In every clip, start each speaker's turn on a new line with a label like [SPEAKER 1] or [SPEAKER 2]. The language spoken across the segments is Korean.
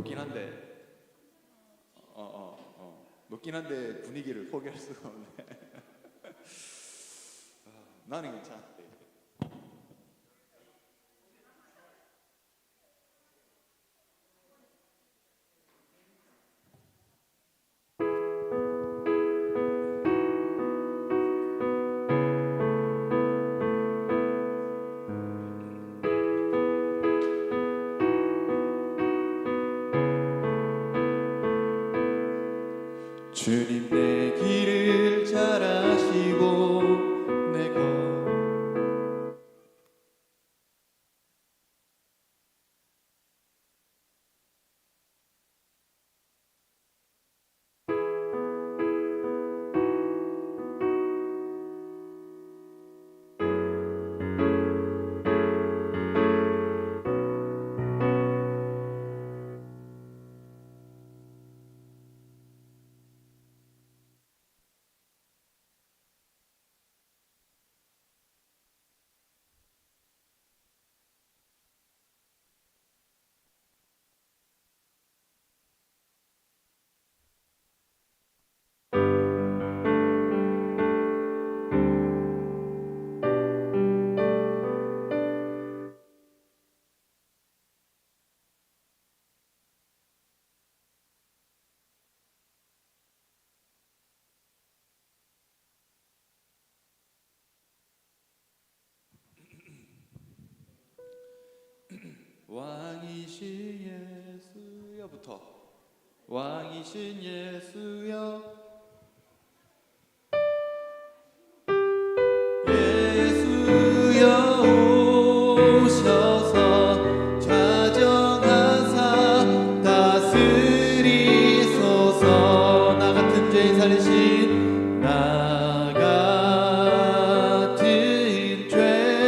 [SPEAKER 1] 높긴 한데 높긴 한데 분위기를 포기할 수가 없네. 나는 괜찮아. 주님 내 길을 잘 아시고 내가 왕이신 예수여부터 왕이신 예수여 예수여 오셔서 좌정하사 다스리소서. 나 같은 죄인 살리신 나 같은 죄인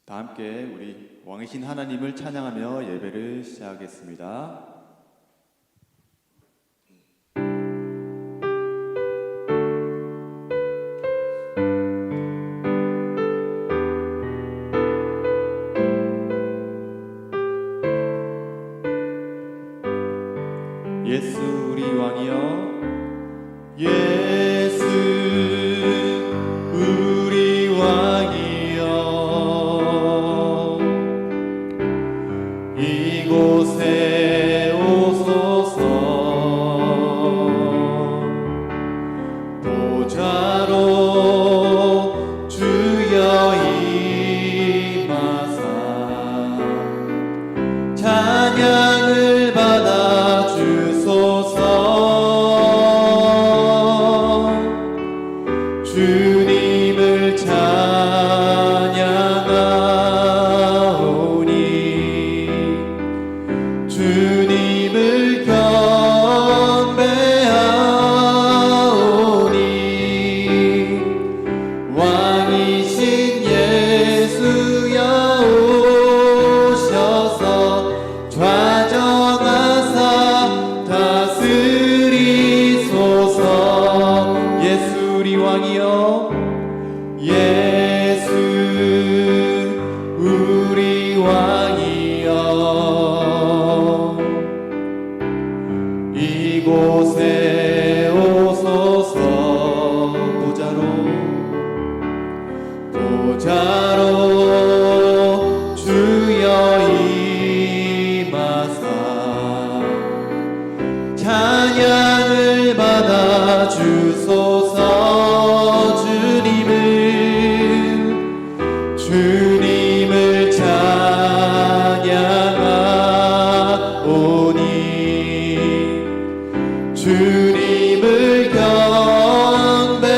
[SPEAKER 1] 다 함께 우리 왕이신 하나님을 찬양하며 예배를 시작하겠습니다. 예수 우리 왕이여, 예수 우리 왕이여, 이곳에 오소서. 보좌로 주여 임하사 찬양을 받아 주소서. 주님을 찬양하오니 주님을 경배하오니 왕이신 예수여 오셔서 좌정하사 다스리소서. 예수 우리 왕이여, 예수 우리 왕이여, 이곳에 오소서. 보좌로 주여 임하사 찬양을 받아 주소서. 주님을 찬양하오니 주님을 경배하오니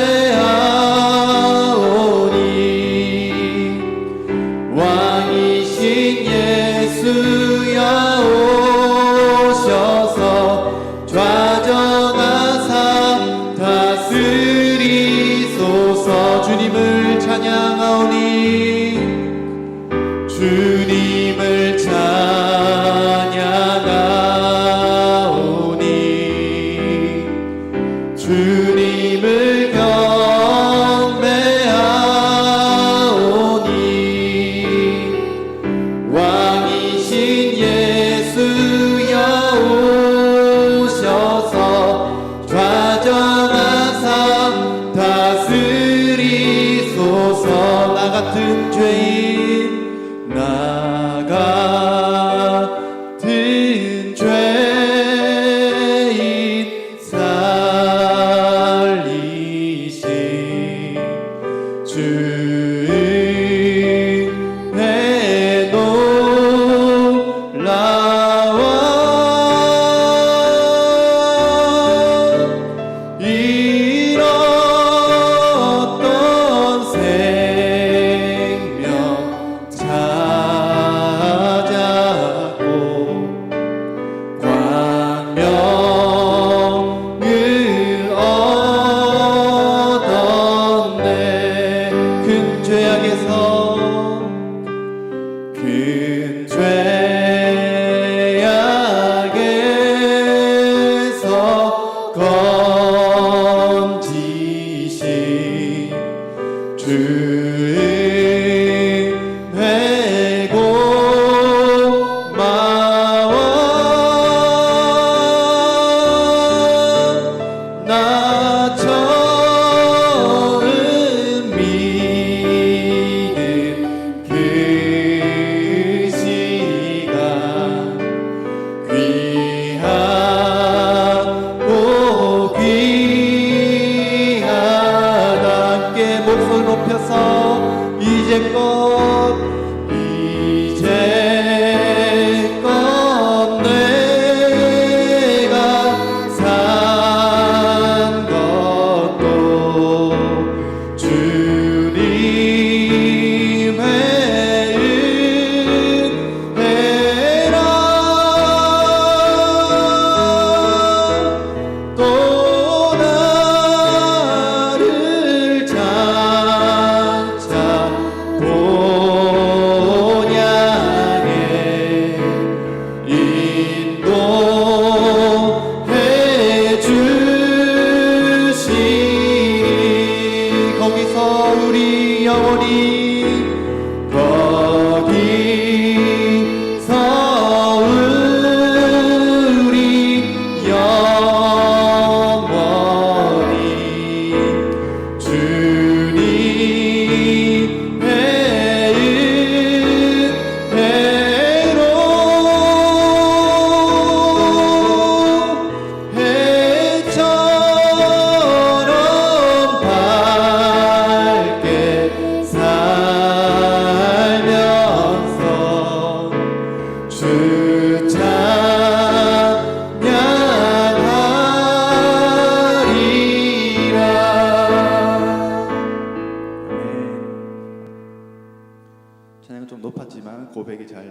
[SPEAKER 1] 왕이신 예수여 오셔서 좌정하사 다스리소서. 주님을 찬양하오니 주님을 찬양하오니 주님을 경배하오니 왕이신 예수여 오셔서 좌정하사 다스리소서. 나 같은 죄인, 나 같은 죄인 살리신 주의 은혜 놀라워. 잃었던 생명 찾았고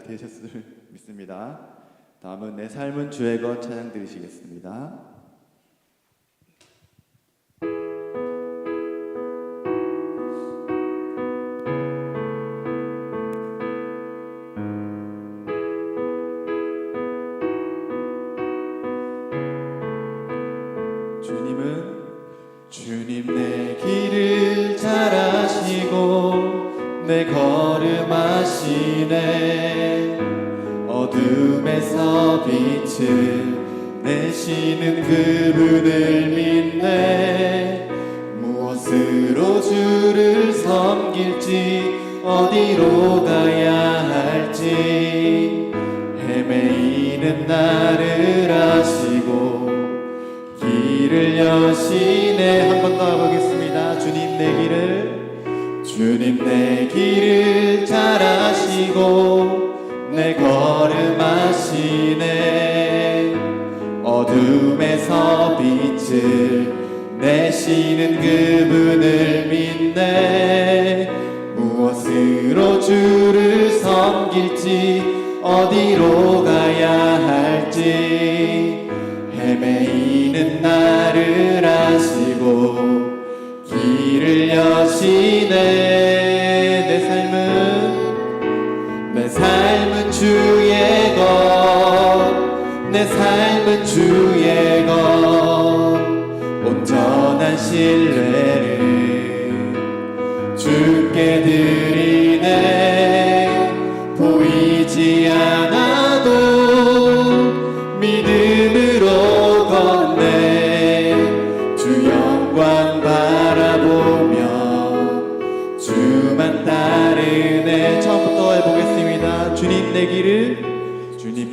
[SPEAKER 1] 되셨을 믿습니다. 다음은 내 삶은 주의 것 찬양 드리시겠습니다. 주님 내 길을 잘 아시고 내 걸음 아시네. 어둠에서 빛을 내시는 그분을 믿네. 무엇으로 주를 섬길지 어디로 가야 할지 헤매이는 나를 아시고 길을 여시네. 한 번 더 해보겠습니다. 주님 내 길을 잘 아시고 내 걸음 아시네. 어둠에서 빛을 내시는 그분을 믿네. 무엇으로 주를 섬길지 어디로 가야 할지 헤매이는 나를 아시고 길을 여시네. 내 삶은 주의 것, 내 삶은 주의 것. 온전한 신뢰를 주께 드리네. 보이지 않아도 믿음으로 걷네. 주 영광 바라보며 주만 따르네. 처음부터 해보겠습니다. 주님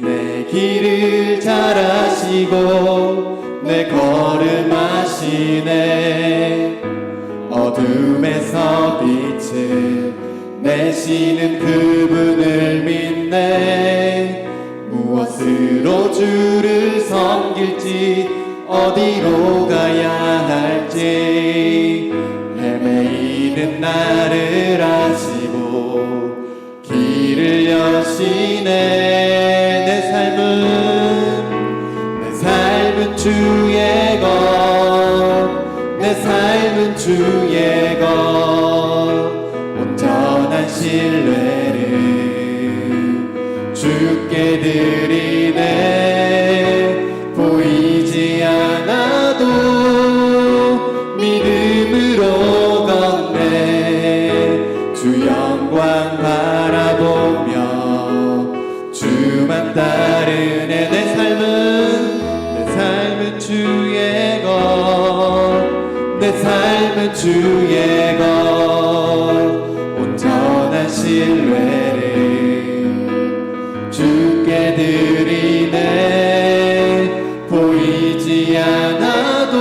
[SPEAKER 1] 내 길을 잘 아시고 내 걸음 아시네. 어둠에서 빛을 내시는 그분을 믿네. 무엇으로 주를 섬길지 어디로 가야 할지 헤매이는 나를 아시고 길을 여시네. 내 삶은 주의 것, 내 삶은 주의 것. 온전한 신뢰를 주께 드리네. 보이지 않아도 믿음으로 걷네. 주 영광 바라보며 주만 따르네. 내 삶은 주의 것, 내 삶은 주의 것. 온전한 신뢰를 주께 드리네. 보이지 않아도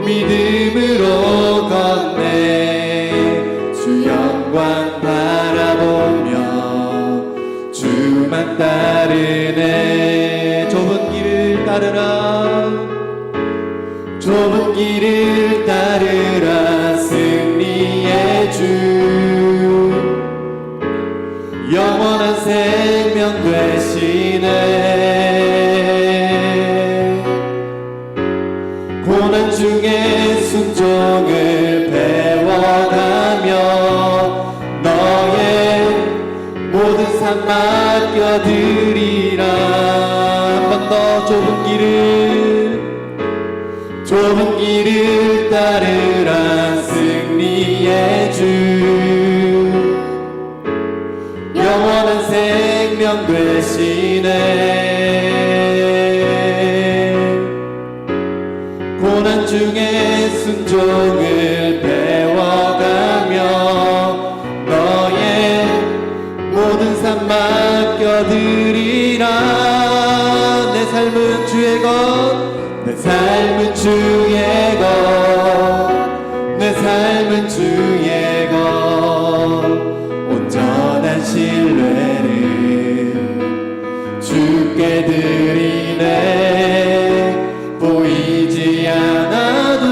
[SPEAKER 1] 믿음으로 걷네. 주 영광 바라보며 주만 따르네. 좁은 길을 따르라, 좁은 길을 따르라. 승리의 주 영원한 생명 되시네. 고난 중에 순종을 배워가며 너의 모든 삶 맡겨드리라. 한 번 더 좁은 길을 따르라. 승리의 주 영원한 생명 되시네. 고난 중에 순종을 배워가며 너의 모든 삶 맡겨드리라. 내 삶은 주의 것, 내 삶은 주의 것, 내 삶은 주의 것. 온전한 신뢰를 주께 드리네. 보이지 않아도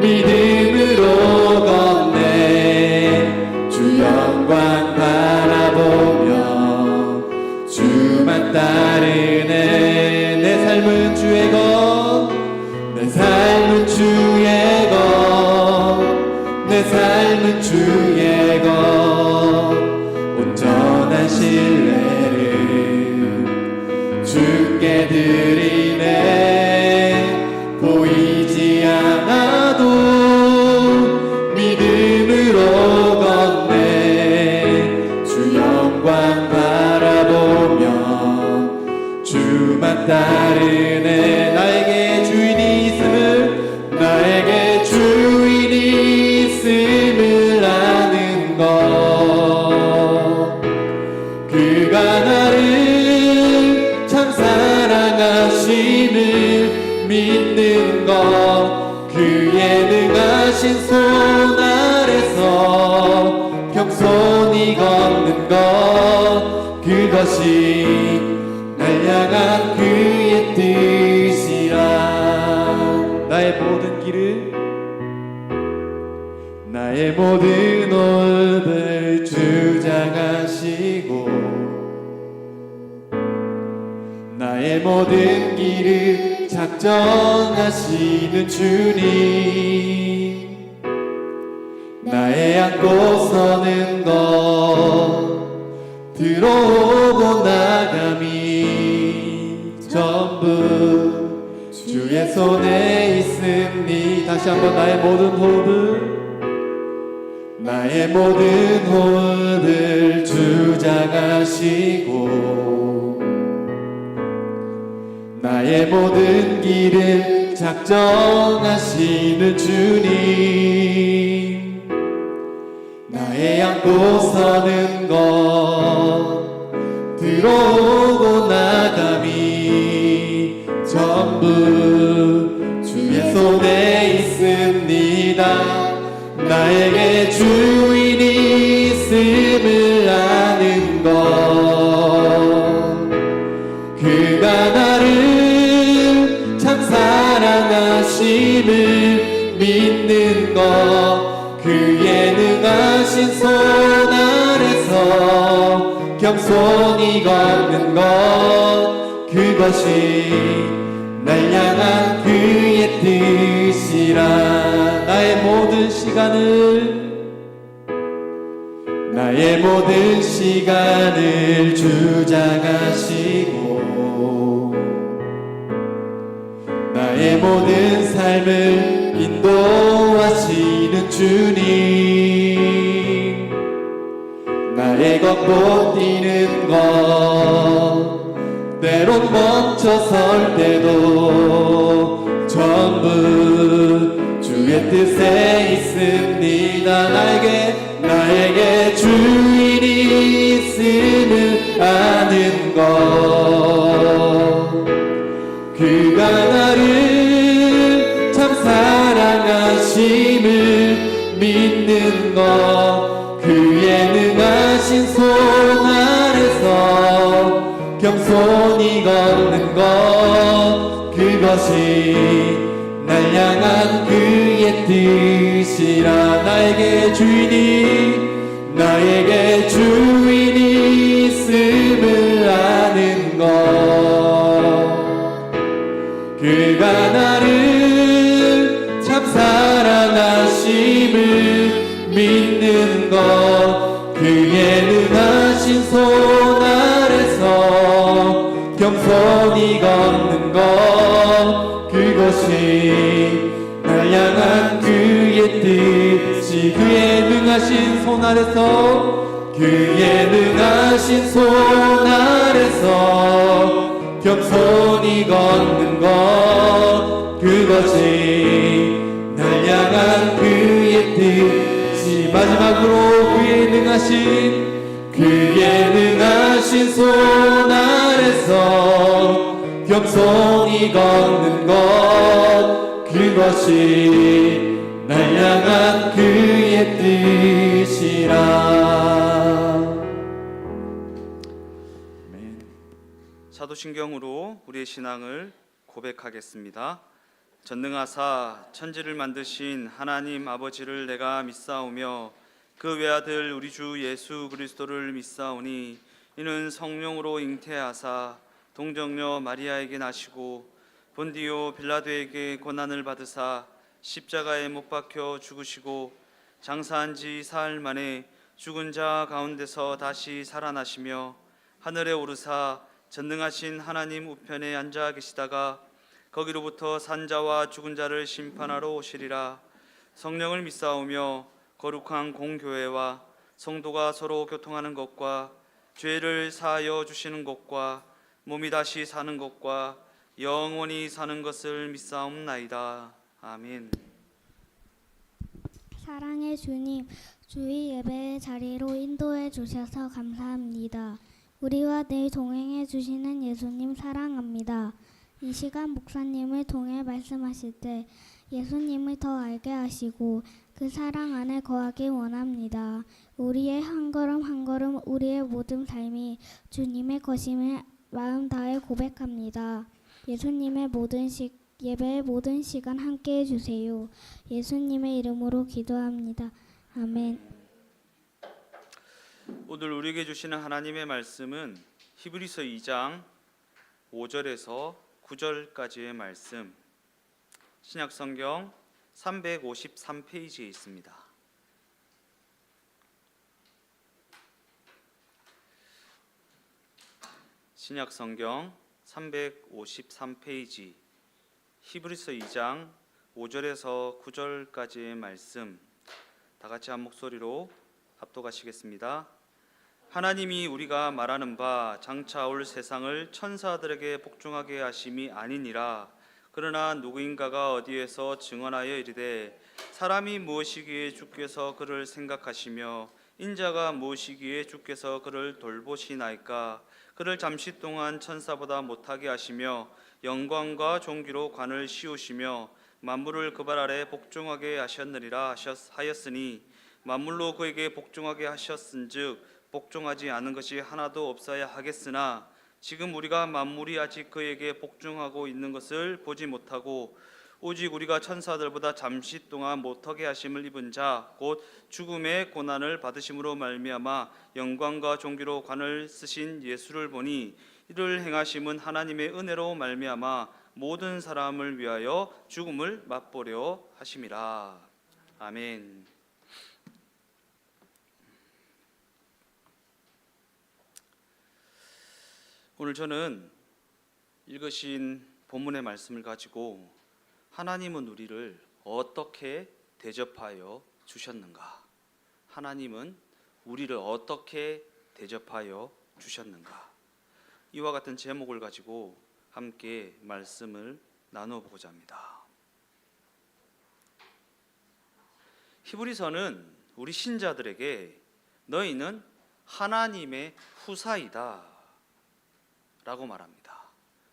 [SPEAKER 1] 믿음으로 걷네. 주 영광 바라 주만 따르네. 내 삶은 주의 것, 내 삶은 주의 것, 내 삶은 주의 것. 온전한 신뢰를 주께 드리네. 보이지 않아도 믿음으로 걷네. 주 영광 바라보며 주만 따르네. 나에게 주인이 있음을, 나에게 주인이 있음을 아는 것, 그가 나를 참 사랑하심을 믿는 것, 그의 능하신 손 아래서 겸손히 걷는 것, 그것이 날 향한 그의 뜻이라. 나의 모든 길을, 나의 모든 호흡을 주장하시고, 나의 모든 길을 작정하시는 주님, 나의 안고 서는 것, 들어오고 나감이 전부 주의 손에 있으니. 다시 한번 나의 모든 호흡을, 나의 모든 호흡을 주장하시고, 나의 모든 길을 작정하시는 주님, 나의 안고 서는 것, 들어오고 나감이 전부 주의 손에 있습니다. 나에게 주인이 있음을 아는 것, 그가 나를 참 사랑하심을 믿는 것, 그의 능하신 손 아래서 겸손히 걷는 것, 그것이 날 향한 그의 뜻이라. 나의 모든 시간을, 나의 모든 시간을 주장하시고, 나의 모든 삶을 인도하시는 주님, 나의 걷고 뛰는 것, 때론 멈춰설 때도 전부 주의 뜻에 있습니다. 나에게 주인이 있음을 아는 것, 그가 나를 참 사랑하심을 믿는 것, 그의 능하신 손 아래서 겸손히 걷는 것, 그것이 날 향한 그의 뜻이라. 나에게 주인이 있음을 아는 것, 그가 나를 참 사랑하심을 믿는 것, 그의 능하신 손 아래서 겸손히 걷는 것, 그것이 날 향한 그의 뜻이. 그의 능하신 손 아래서, 그의 능하신 손 아래서 겸손히 걷는 것, 그것이 날 향한 그의 뜻이. 마지막으로 그의 능하신 손 아래서 겸손히 걷는 것, 그것이 날 향한 그의 뜻이라.
[SPEAKER 2] 사도신경으로 우리의 신앙을 고백하겠습니다. 전능하사 천지를 만드신 하나님 아버지를 내가 믿사오며 그 외아들 우리 주 예수 그리스도를 믿사오니 이는 성령으로 잉태하사 동정녀 마리아에게 나시고 본디오 빌라도에게 고난을 받으사 십자가에 못 박혀 죽으시고 장사한 지 사흘 만에 죽은 자 가운데서 다시 살아나시며 하늘에 오르사 전능하신 하나님 우편에 앉아 계시다가 거기로부터 산자와 죽은 자를 심판하러 오시리라. 성령을 믿사오며 거룩한 공교회와 성도가 서로 교통하는 것과 죄를 사하여 주시는 것과 몸이 다시 사는 것과 영원히 사는 것을 믿사옵나이다. 아멘.
[SPEAKER 3] 사랑의 주님, 주의 예배의 자리로 인도해 주셔서 감사합니다. 우리와 늘 동행해 주시는 예수님 사랑합니다. 이 시간 목사님을 통해 말씀하실 때 예수님을 더 알게 하시고 그 사랑 안에 거하기 원합니다. 우리의 한 걸음 한 걸음, 우리의 모든 삶이 주님의 것임을 마음 다해 고백합니다. 예수님의 예배의 모든 시간 함께해 주세요. 예수님의 이름으로 기도합니다. 아멘.
[SPEAKER 2] 오늘 우리에게 주시는 하나님의 말씀은 히브리서 2장 5절에서 9절까지의 말씀, 신약성경 353페이지에 있습니다. 신약성경 353페이지 히브리서 2장 5절에서 9절까지의 말씀, 다 같이 한 목소리로 합독하시겠습니다. 하나님이 우리가 말하는 바 장차 올 세상을 천사들에게 복종하게 하심이 아니니라. 그러나 누구인가가 어디에서 증언하여 이르되 사람이 무엇이기에 주께서 그를 생각하시며 인자가 무엇이기에 주께서 그를 돌보시나이까. 그를 잠시 동안 천사보다 못하게 하시며 영광과 존귀로 관을 씌우시며 만물을 그 발 아래 복종하게 하셨느니라 하였으니 만물로 그에게 복종하게 하셨은즉 복종하지 않은 것이 하나도 없어야 하겠으나 지금 우리가 만물이 아직 그에게 복종하고 있는 것을 보지 못하고 오직 우리가 천사들보다 잠시 동안 못하게 하심을 입은 자 곧 죽음의 고난을 받으심으로 말미암아 영광과 존귀로 관을 쓰신 예수를 보니 이를 행하심은 하나님의 은혜로 말미암아 모든 사람을 위하여 죽음을 맛보려 하심이라. 아멘. 오늘 저는 읽으신 본문의 말씀을 가지고 하나님은 우리를 어떻게 대접하여 주셨는가? 하나님은 우리를 어떻게 대접하여 주셨는가? 이와 같은 제목을 가지고 함께 말씀을 나누어 보고자 합니다. 히브리서는 우리 신자들에게 너희는 하나님의 후사이다 라고 말합니다.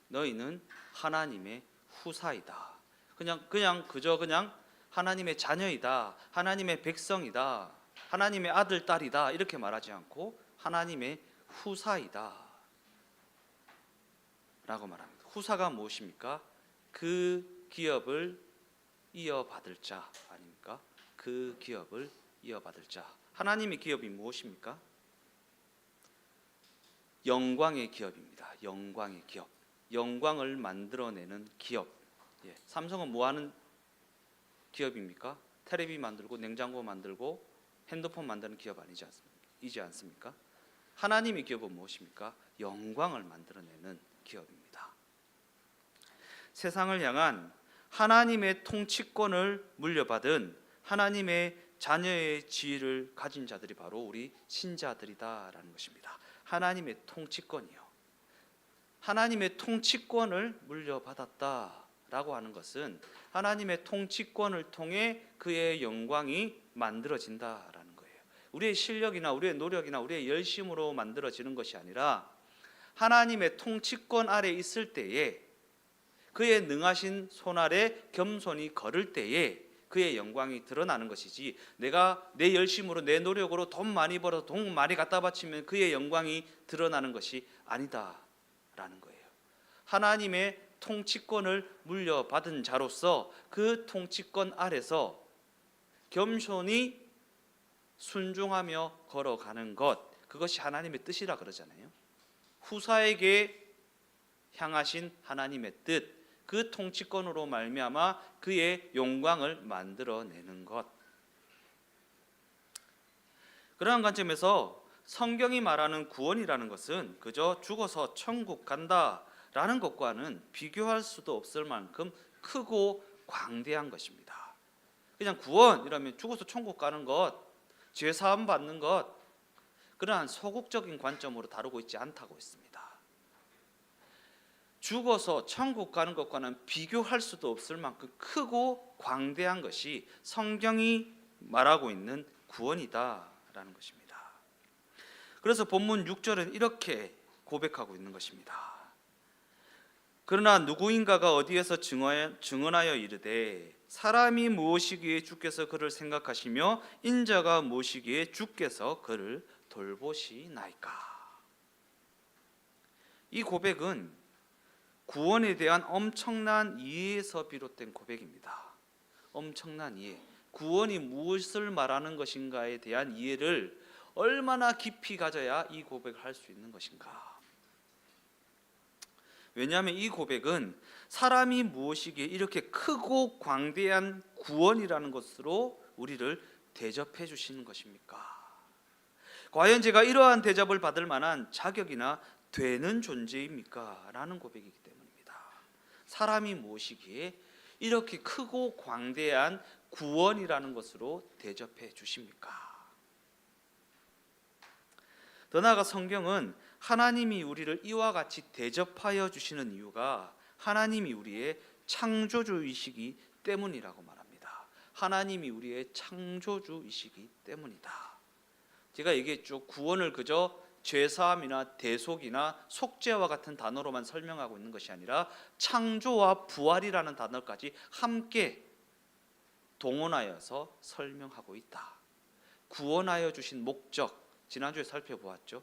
[SPEAKER 2] 너희는 하나님의 후사이다. 그냥 하나님의 자녀이다, 하나님의 백성이다, 하나님의 아들, 딸이다 이렇게 말하지 않고 하나님의 후사이다 라고 말합니다. 후사가 무엇입니까? 그 기업을 이어받을 자 아닙니까? 그 기업을 이어받을 자. 하나님의 기업이 무엇입니까? 영광의 기업입니다. 영광의 기업. 영광을 만들어내는 기업. 삼성은 뭐하는 기업입니까? 테레비 만들고 냉장고 만들고 핸드폰 만드는 기업 아니지 않습니까? 하나님의 기업은 무엇입니까? 영광을 만들어내는 기업입니다. 세상을 향한 하나님의 통치권을 물려받은 하나님의 자녀의 지위를 가진 자들이 바로 우리 신자들이다라는 것입니다. 하나님의 통치권이요. 하나님의 통치권을 물려받았다라고 하는 것은 하나님의 통치권을 통해 그의 영광이 만들어진다라는 거예요. 우리의 실력이나 우리의 노력이나 우리의 열심으로 만들어지는 것이 아니라 하나님의 통치권 아래 있을 때에 그의 능하신 손 아래 겸손히 걸을 때에 그의 영광이 드러나는 것이지, 내가 내 열심으로 내 노력으로 돈 많이 벌어서 돈 많이 갖다 바치면 그의 영광이 드러나는 것이 아니다라는 거예요. 하나님의 통치권을 물려받은 자로서 그 통치권 아래서 겸손히 순종하며 걸어가는 것, 그것이 하나님의 뜻이라 그러잖아요. 후사에게 향하신 하나님의 뜻, 그 통치권으로 말미암아 그의 영광을 만들어내는 것. 그러한 관점에서 성경이 말하는 구원이라는 것은 그저 죽어서 천국 간다라는 것과는 비교할 수도 없을 만큼 크고 광대한 것입니다. 그냥 구원이라면 죽어서 천국 가는 것, 죄 사함 받는 것, 그러한 소극적인 관점으로 다루고 있지 않다고 했습니다. 죽어서 천국 가는 것과는 비교할 수도 없을 만큼 크고 광대한 것이 성경이 말하고 있는 구원이다라는 것입니다. 그래서 본문 6절은 이렇게 고백하고 있는 것입니다. 그러나 누구인가가 어디에서 증언하여 이르되 사람이 무엇이기에 주께서 그를 생각하시며 인자가 무엇이기에 주께서 그를 돌보시나이까. 이 고백은 구원에 대한 엄청난 이해에서 비롯된 고백입니다. 엄청난 이해. 구원이 무엇을 말하는 것인가에 대한 이해를 얼마나 깊이 가져야 이 고백을 할 수 있는 것인가. 왜냐하면 이 고백은 사람이 무엇이기에 이렇게 크고 광대한 구원이라는 것으로 우리를 대접해 주시는 것입니까? 과연 제가 이러한 대접을 받을 만한 자격이나 되는 존재입니까? 라는 고백이기 때문입니다. 사람이 무엇이기에 이렇게 크고 광대한 구원이라는 것으로 대접해 주십니까? 더 나아가 성경은 하나님이 우리를 이와 같이 대접하여 주시는 이유가 하나님이 우리의 창조주이시기 때문이라고 말합니다. 하나님이 우리의 창조주이시기 때문이다. 제가 얘기했죠. 구원을 그저 죄사함이나 대속이나 속죄와 같은 단어로만 설명하고 있는 것이 아니라 창조와 부활이라는 단어까지 함께 동원하여서 설명하고 있다. 구원하여 주신 목적, 지난주에 살펴보았죠.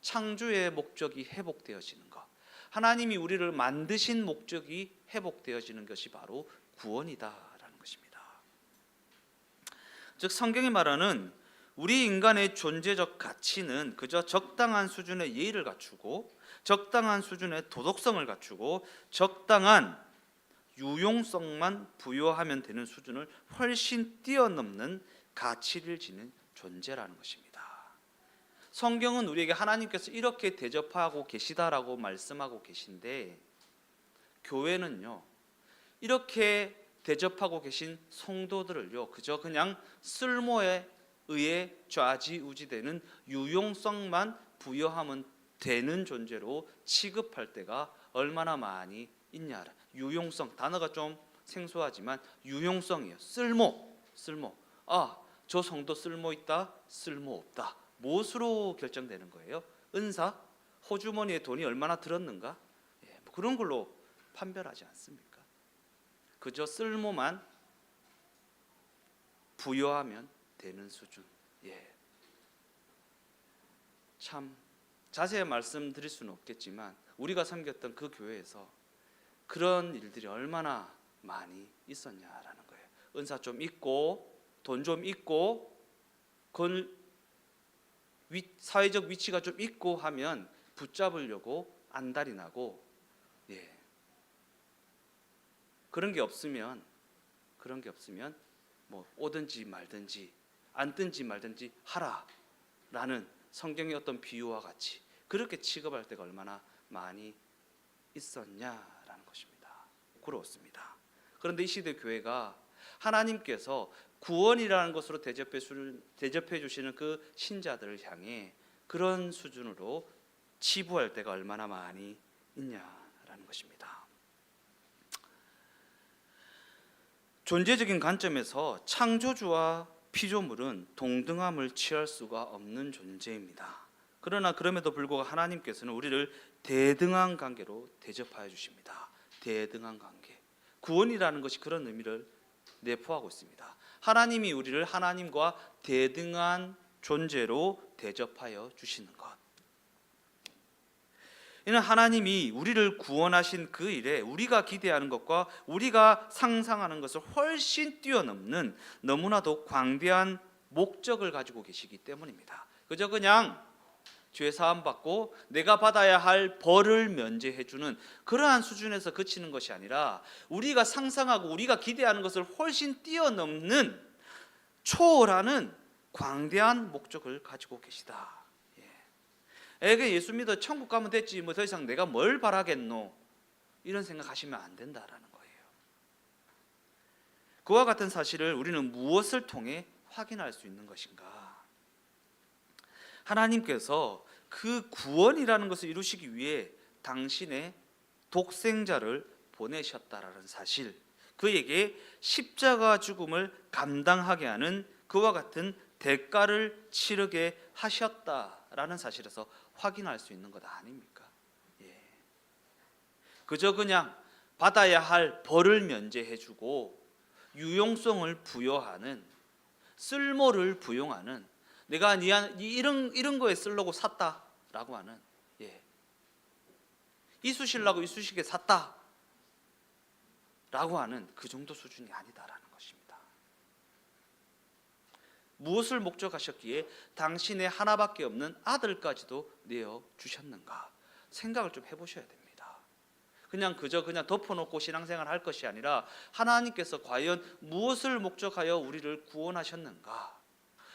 [SPEAKER 2] 창조의 목적이 회복되어지는 것, 하나님이 우리를 만드신 목적이 회복되어지는 것이 바로 구원이다라는 것입니다. 즉 성경이 말하는 우리 인간의 존재적 가치는 그저 적당한 수준의 예의를 갖추고 적당한 수준의 도덕성을 갖추고 적당한 유용성만 부여하면 되는 수준을 훨씬 뛰어넘는 가치를 지닌 존재라는 것입니다. 성경은 우리에게 하나님께서 이렇게 대접하고 계시다라고 말씀하고 계신데, 교회는요 이렇게 대접하고 계신 성도들을요 그저 그냥 쓸모에 의해 좌지우지되는 유용성만 부여하면 되는 존재로 취급할 때가 얼마나 많이 있냐. 유용성, 단어가 좀 생소하지만 유용성이에요. 쓸모. 저 성도 쓸모 있다, 쓸모 없다. 무엇으로 결정되는 거예요? 은사? 호주머니에 돈이 얼마나 들었는가? 뭐 그런 걸로 판별하지 않습니까? 그저 쓸모만 부여하면 되는 수준. 참 자세히 말씀드릴 수는 없겠지만 우리가 섬겼던 그 교회에서 그런 일들이 얼마나 많이 있었냐라는 거예요. 은사 좀 있고 돈 좀 있고 사회적 위치가 좀 있고 하면 붙잡으려고 안달이 나고, 그런 게 없으면 뭐 오든지 말든지 앉든지 말든지 하라라는 성경의 어떤 비유와 같이 그렇게 취급할 때가 얼마나 많이 있었냐라는 것입니다. 부끄러웠습니다. 그런데 이 시대 교회가 하나님께서 구원이라는 것으로 대접해 주시는 그 신자들을 향해 그런 수준으로 치부할 때가 얼마나 많이 있냐라는 것입니다. 존재적인 관점에서 창조주와 피조물은 동등함을 취할 수가 없는 존재입니다. 그러나 그럼에도 불구하고 하나님께서는 우리를 대등한 관계로 대접하여 주십니다. 대등한 관계. 구원이라는 것이 그런 의미를 내포하고 있습니다. 하나님이 우리를 하나님과 대등한 존재로 대접하여 주시는 것. 이는 하나님이 우리를 구원하신 그 일에 우리가 기대하는 것과 우리가 상상하는 것을 훨씬 뛰어넘는 너무나도 광대한 목적을 가지고 계시기 때문입니다. 그저 그냥 죄 사함 받고 내가 받아야 할 벌을 면제해 주는 그러한 수준에서 그치는 것이 아니라 우리가 상상하고 우리가 기대하는 것을 훨씬 뛰어넘는 초월하는 광대한 목적을 가지고 계시다. 애가 예수 믿어 천국 가면 됐지 뭐 더 이상 내가 뭘 바라겠노 이런 생각하시면 안 된다라는 거예요. 그와 같은 사실을 우리는 무엇을 통해 확인할 수 있는 것인가? 하나님께서 그 구원이라는 것을 이루시기 위해 당신의 독생자를 보내셨다라는 사실, 그에게 십자가 죽음을 감당하게 하는 그와 같은 대가를 치르게 하셨다라는 사실에서 확인할 수 있는 것 아닙니까? 그저 그냥 받아야 할 벌을 면제해주고 유용성을 부여하는, 쓸모를 부용하는, 내가 이런 거에 쓰려고 샀다라고 하는, 이쑤시려고 이쑤시개 샀다라고 하는 그 정도 수준이 아니다라는 것입니다. 무엇을 목적하셨기에 당신의 하나밖에 없는 아들까지도 내어 주셨는가 생각을 좀 해보셔야 됩니다. 그냥 덮어놓고 신앙생활 할 것이 아니라 하나님께서 과연 무엇을 목적하여 우리를 구원하셨는가,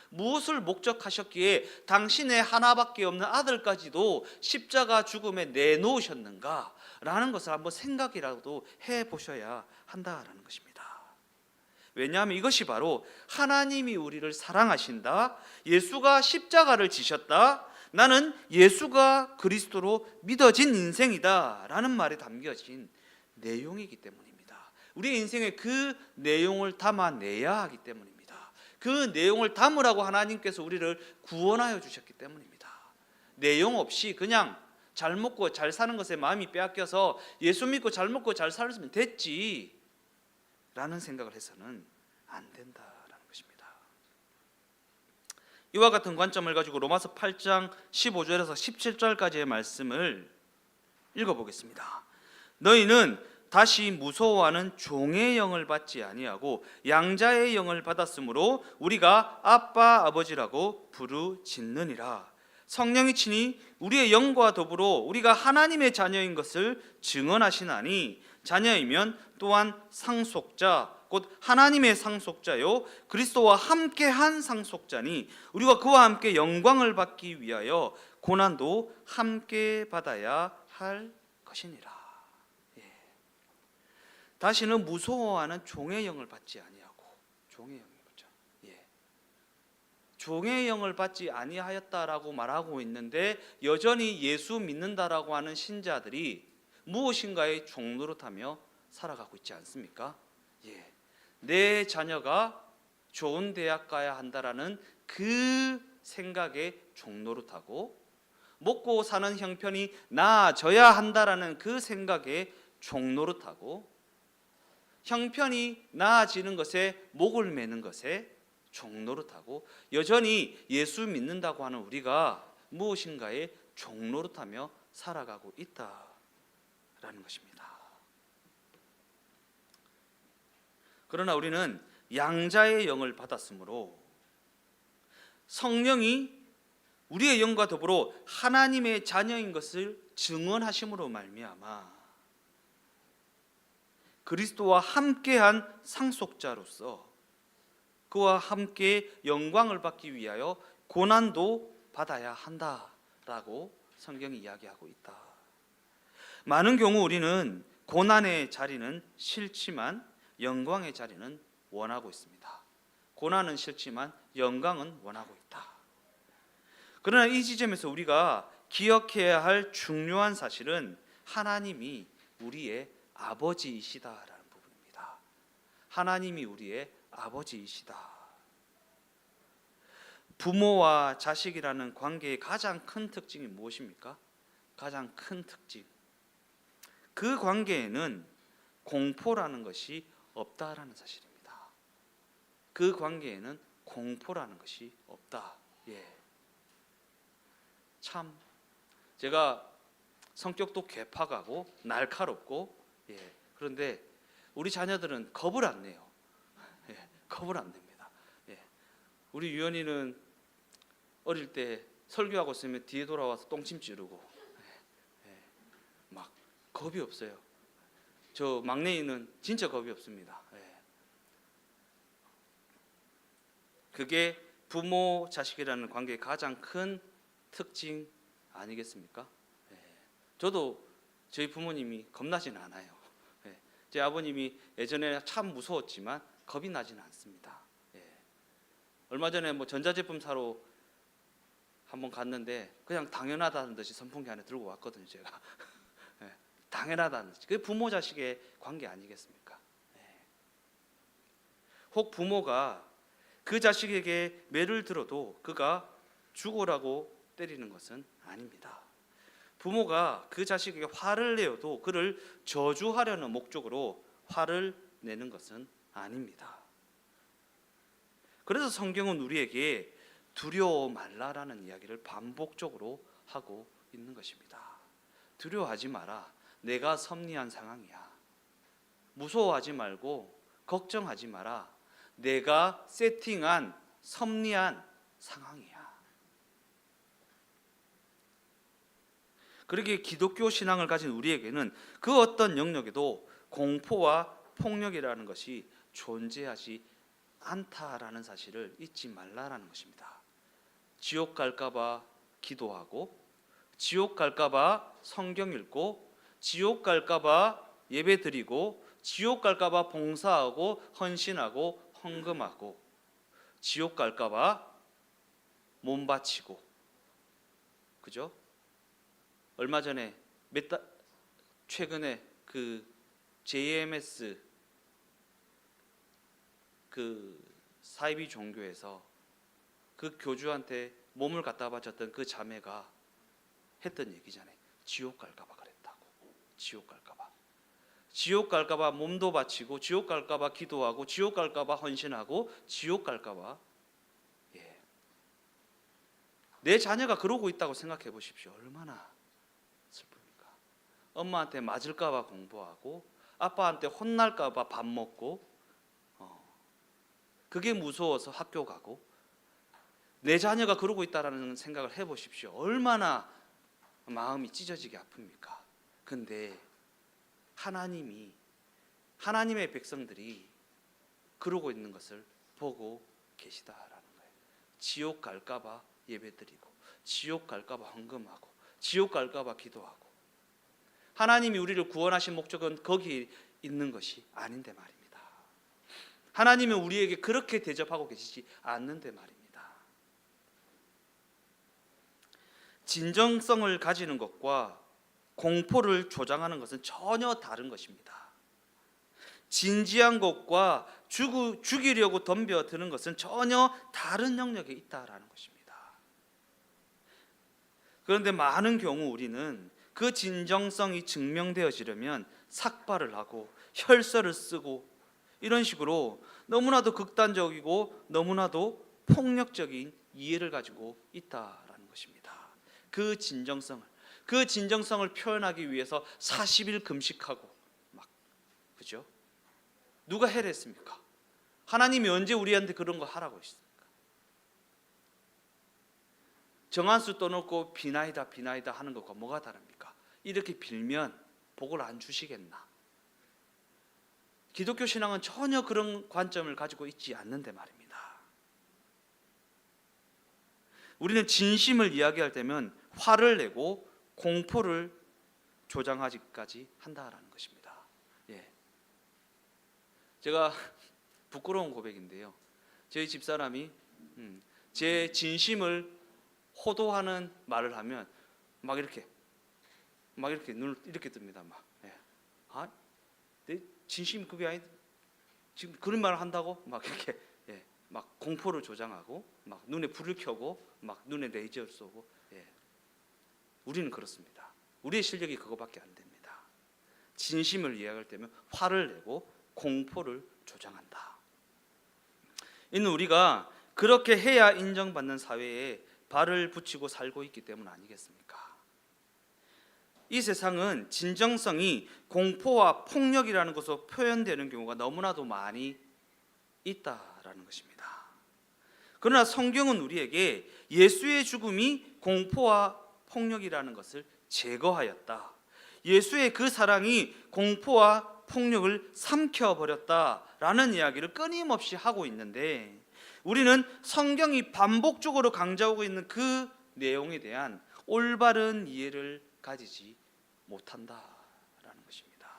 [SPEAKER 2] 무엇을 목적하셨기에 당신의 하나밖에 없는 아들까지도 십자가 죽음에 내놓으셨는가 라는 것을 한번 생각이라도 해보셔야 한다라는 것입니다. 왜냐하면 이것이 바로 하나님이 우리를 사랑하신다, 예수가 십자가를 지셨다, 나는 예수가 그리스도로 믿어진 인생이다 라는 말에 담겨진 내용이기 때문입니다. 우리의 인생에 그 내용을 담아내야 하기 때문입니다. 그 내용을 담으라고 하나님께서 우리를 구원하여 주셨기 때문입니다. 내용 없이 그냥 잘 먹고 잘 사는 것에 마음이 빼앗겨서 예수 믿고 잘 먹고 잘 살았으면 됐지 라는 생각을 해서는 안 된다라는 것입니다. 이와 같은 관점을 가지고 로마서 8장 15절에서 17절까지의 말씀을 읽어보겠습니다. 너희는 다시 무서워하는 종의 영을 받지 아니하고 양자의 영을 받았으므로 우리가 아빠 아버지라고 부르짖느니라. 성령이 친히 우리의 영과 더불어 우리가 하나님의 자녀인 것을 증언하시나니 자녀이면 또한 상속자 곧 하나님의 상속자요 그리스도와 함께한 상속자니 우리가 그와 함께 영광을 받기 위하여 고난도 함께 받아야 할 것이니라. 다시는 무서워하는 종의 영을 받지 아니하고, 종의 영을 받자. 종의 영을 받지 아니하였다라고 말하고 있는데 여전히 예수 믿는다라고 하는 신자들이 무엇인가에 종노릇하며 살아가고 있지 않습니까? 내 자녀가 좋은 대학 가야 한다라는 그 생각에 종노릇하고, 먹고 사는 형편이 나아져야 한다라는 그 생각에 종노릇하고, 형편이 나아지는 것에 목을 매는 것에 종노릇하고, 여전히 예수 믿는다고 하는 우리가 무엇인가에 종노릇하며 살아가고 있다라는 것입니다. 그러나 우리는 양자의 영을 받았으므로 성령이 우리의 영과 더불어 하나님의 자녀인 것을 증언하심으로 말미암아 그리스도와 함께한 상속자로서 그와 함께 영광을 받기 위하여 고난도 받아야 한다라고 성경이 이야기하고 있다. 많은 경우 우리는 고난의 자리는 싫지만 영광의 자리는 원하고 있습니다. 고난은 싫지만 영광은 원하고 있다. 그러나 이 지점에서 우리가 기억해야 할 중요한 사실은 하나님이 우리의 아버지이시다라는 부분입니다. 하나님이 우리의 아버지이시다. 부모와 자식이라는 관계의 가장 큰 특징이 무엇입니까? 가장 큰 특징. 그 관계에는 공포라는 것이 없다라는 사실입니다. 그 관계에는 공포라는 것이 없다. 참 제가 성격도 괴팍하고 날카롭고 그런데 우리 자녀들은 겁을 안 내요. 겁을 안 냅니다. 우리 유연이는 어릴 때 설교하고 있으면 뒤에 돌아와서 똥침 찌르고 막 겁이 없어요. 저 막내이는 진짜 겁이 없습니다. 그게 부모 자식이라는 관계의 가장 큰 특징 아니겠습니까? 저도 저희 부모님이 겁나지는 않아요. 제 아버님이 예전에 참 무서웠지만 겁이 나지는 않습니다. 얼마 전에 뭐 전자제품 사러 한번 갔는데 그냥 당연하다는 듯이 선풍기 안에 들고 왔거든요. 제가 당연하다는 듯이. 그게 부모 자식의 관계 아니겠습니까? 혹 부모가 그 자식에게 매를 들어도 그가 죽으라고 때리는 것은 아닙니다. 부모가 그 자식에게 화를 내어도 그를 저주하려는 목적으로 화를 내는 것은 아닙니다. 그래서 성경은 우리에게 두려워 말라라는 이야기를 반복적으로 하고 있는 것입니다. 두려워하지 마라. 내가 섭리한 상황이야. 무서워하지 말고 걱정하지 마라. 내가 세팅한 섭리한 상황이야. 그러기에 기독교 신앙을 가진 우리에게는 그 어떤 영역에도 공포와 폭력이라는 것이 존재하지 않다라는 사실을 잊지 말라라는 것입니다. 지옥 갈까봐 기도하고, 지옥 갈까봐 성경 읽고, 지옥 갈까봐 예배 드리고, 지옥 갈까봐 봉사하고 헌신하고 헌금하고, 지옥 갈까봐 몸 바치고, 그죠? 얼마 전에 최근에 그 JMS 그 사이비 종교에서 그 교주한테 몸을 갖다 바쳤던 그 자매가 했던 얘기잖아요. 지옥 갈까봐 그랬다고. 지옥 갈까봐. 지옥 갈까봐 몸도 바치고, 지옥 갈까봐 기도하고, 지옥 갈까봐 헌신하고, 지옥 갈까봐. 내 자녀가 그러고 있다고 생각해 보십시오. 얼마나 슬픕니까? 엄마한테 맞을까봐 공부하고, 아빠한테 혼날까봐 밥 먹고, 그게 무서워서 학교 가고, 내 자녀가 그러고 있다라는 생각을 해보십시오. 얼마나 마음이 찢어지게 아픕니까? 근데 하나님의 백성들이 그러고 있는 것을 보고 계시다라는 거예요. 지옥 갈까봐 예배드리고, 지옥 갈까봐 헌금하고, 지옥 갈까봐 기도하고. 하나님이 우리를 구원하신 목적은 거기에 있는 것이 아닌데 말입니다. 하나님은 우리에게 그렇게 대접하고 계시지 않는데 말입니다. 진정성을 가지는 것과 공포를 조장하는 것은 전혀 다른 것입니다. 진지한 것과 죽이려고 덤벼드는 것은 전혀 다른 영역에 있다라는 것입니다. 그런데 많은 경우 우리는 그 진정성이 증명되어지려면 삭발을 하고 혈서를 쓰고 이런 식으로 너무나도 극단적이고 너무나도 폭력적인 이해를 가지고 있다라는 것입니다. 그 진정성을 표현하기 위해서 40일 금식하고 막, 그죠? 누가 해냈습니까? 하나님이 언제 우리한테 그런 거 하라고 했습니까? 정한수 떠놓고 비나이다 하는 것과 뭐가 다릅니까? 이렇게 빌면 복을 안 주시겠나? 기독교 신앙은 전혀 그런 관점을 가지고 있지 않는데 말입니다. 우리는 진심을 이야기할 때면 화를 내고 공포를 조장하기까지 한다라는 것입니다. 제가 부끄러운 고백인데요. 저희 집사람이 제 진심을 호도하는 말을 하면 막 이렇게 눈을 이렇게 뜹니다. 내 진심이 그게 아니 지금 그런 말을 한다고 막 이렇게 막 공포를 조장하고 막 눈에 불을 켜고 막 눈에 레이저를 쏘고 우리는 그렇습니다. 우리의 실력이 그거밖에 안 됩니다. 진심을 이야기할 때면 화를 내고 공포를 조장한다. 이는 우리가 그렇게 해야 인정받는 사회에 발을 붙이고 살고 있기 때문 아니겠습니까? 이 세상은 진정성이 공포와 폭력이라는 것으로 표현되는 경우가 너무나도 많이 있다라는 것입니다. 그러나 성경은 우리에게 예수의 죽음이 공포와 폭력이라는 것을 제거하였다. 예수의 그 사랑이 공포와 폭력을 삼켜버렸다라는 이야기를 끊임없이 하고 있는데, 우리는 성경이 반복적으로 강조하고 있는 그 내용에 대한 올바른 이해를 가지지 못한다라는 것입니다.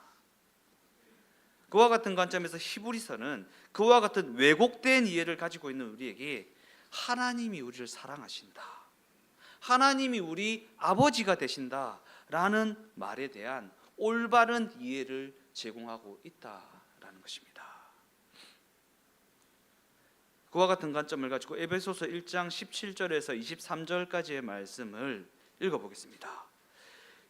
[SPEAKER 2] 그와 같은 관점에서 히브리서는 그와 같은 왜곡된 이해를 가지고 있는 우리에게 하나님이 우리를 사랑하신다, 하나님이 우리 아버지가 되신다라는 말에 대한 올바른 이해를 제공하고 있다라는 것입니다. 그와 같은 관점을 가지고 에베소서 1장 17절에서 23절까지의 말씀을 읽어보겠습니다.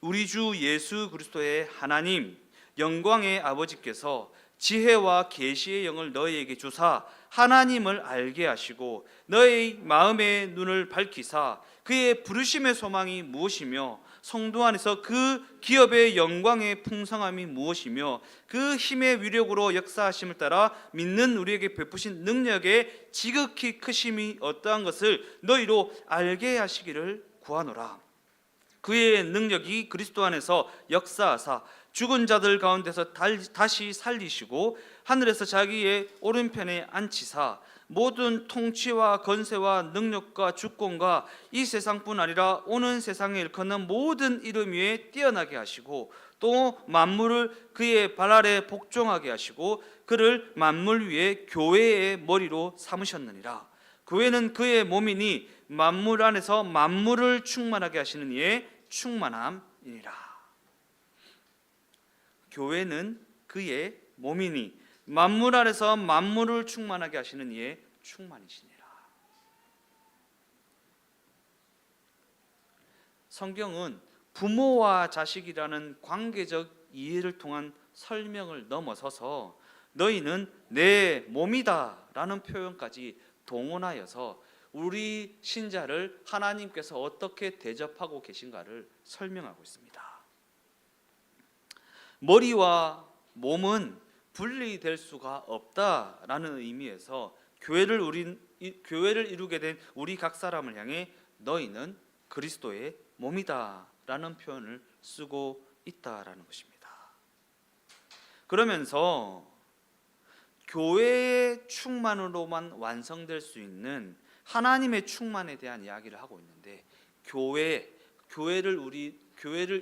[SPEAKER 2] 우리 주 예수 그리스도의 하나님 영광의 아버지께서 지혜와 계시의 영을 너희에게 주사 하나님을 알게 하시고 너희 마음의 눈을 밝히사 그의 부르심의 소망이 무엇이며 성도 안에서 그 기업의 영광의 풍성함이 무엇이며 그 힘의 위력으로 역사하심을 따라 믿는 우리에게 베푸신 능력의 지극히 크심이 어떠한 것을 너희로 알게 하시기를 구하노라. 그의 능력이 그리스도 안에서 역사하사 죽은 자들 가운데서 다시 살리시고 하늘에서 자기의 오른편에 앉히사 모든 통치와 건세와 능력과 주권과 이 세상뿐 아니라 오는 세상에 일컫는 모든 이름 위에 뛰어나게 하시고 또 만물을 그의 발 아래 복종하게 하시고 그를 만물 위에 교회의 머리로 삼으셨느니라. 교회는 그의 몸이니 만물 안에서 만물을 충만하게 하시는 이의 충만함이니라. 교회는 그의 몸이니 만물 안에서 만물을 충만하게 하시는 이의 충만이시니라. 성경은 부모와 자식이라는 관계적 이해를 통한 설명을 넘어서서 너희는 내 몸이다 라는 표현까지 동원하여서 우리 신자를 하나님께서 어떻게 대접하고 계신가를 설명하고 있습니다. 머리와 몸은 분리될 수가 없다라는 의미에서 교회를 이루게 된 우리 각 사람을 향해 너희는 그리스도의 몸이다라는 표현을 쓰고 있다라는 것입니다. 그러면서 교회의 충만으로만 완성될 수 있는 하나님의 충만에 대한 이야기를 하고 있는데, 교회를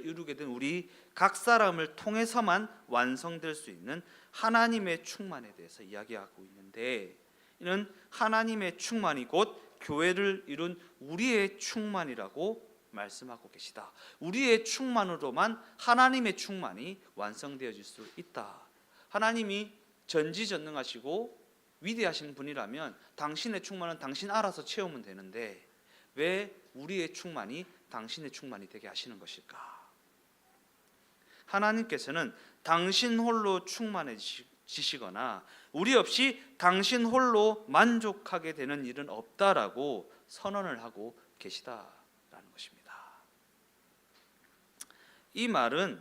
[SPEAKER 2] 이루게 된 우리 각 사람을 통해서만 완성될 수 있는 하나님의 충만에 대해서 이야기하고 있는데, 이는 하나님의 충만이 곧 교회를 이룬 우리의 충만이라고 말씀하고 계시다. 우리의 충만으로만 하나님의 충만이 완성되어질 수 있다. 하나님이 전지전능하시고 위대하신 분이라면 당신의 충만은 당신 알아서 채우면 되는데 왜 우리의 충만이 당신의 충만이 되게 하시는 것일까? 하나님께서는 당신 홀로 충만해지시거나 우리 없이 당신 홀로 만족하게 되는 일은 없다라고 선언을 하고 계시다라는 것입니다. 이 말은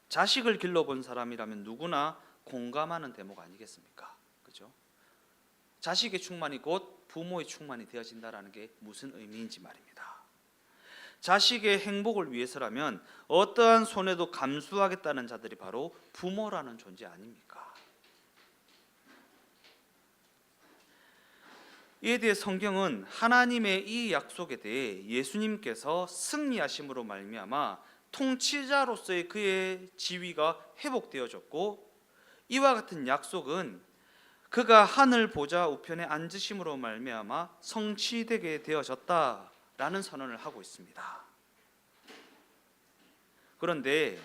[SPEAKER 2] 자식을 길러본 사람이라면 누구나 공감하는 대목 아니겠습니까? 그죠? 자식의 충만이 곧 부모의 충만이 되어진다라는 게 무슨 의미인지 말입니다. 자식의 행복을 위해서라면 어떠한 손해도 감수하겠다는 자들이 바로 부모라는 존재 아닙니까? 이에 대해 성경은 하나님의 이 약속에 대해 예수님께서 승리하심으로 말미암아 통치자로서의 그의 지위가 회복되어졌고, 이와 같은 약속은 그가 하늘 보좌 우편에 앉으심으로 말미암아 성취되게 되어졌다라는 선언을 하고 있습니다. 그런데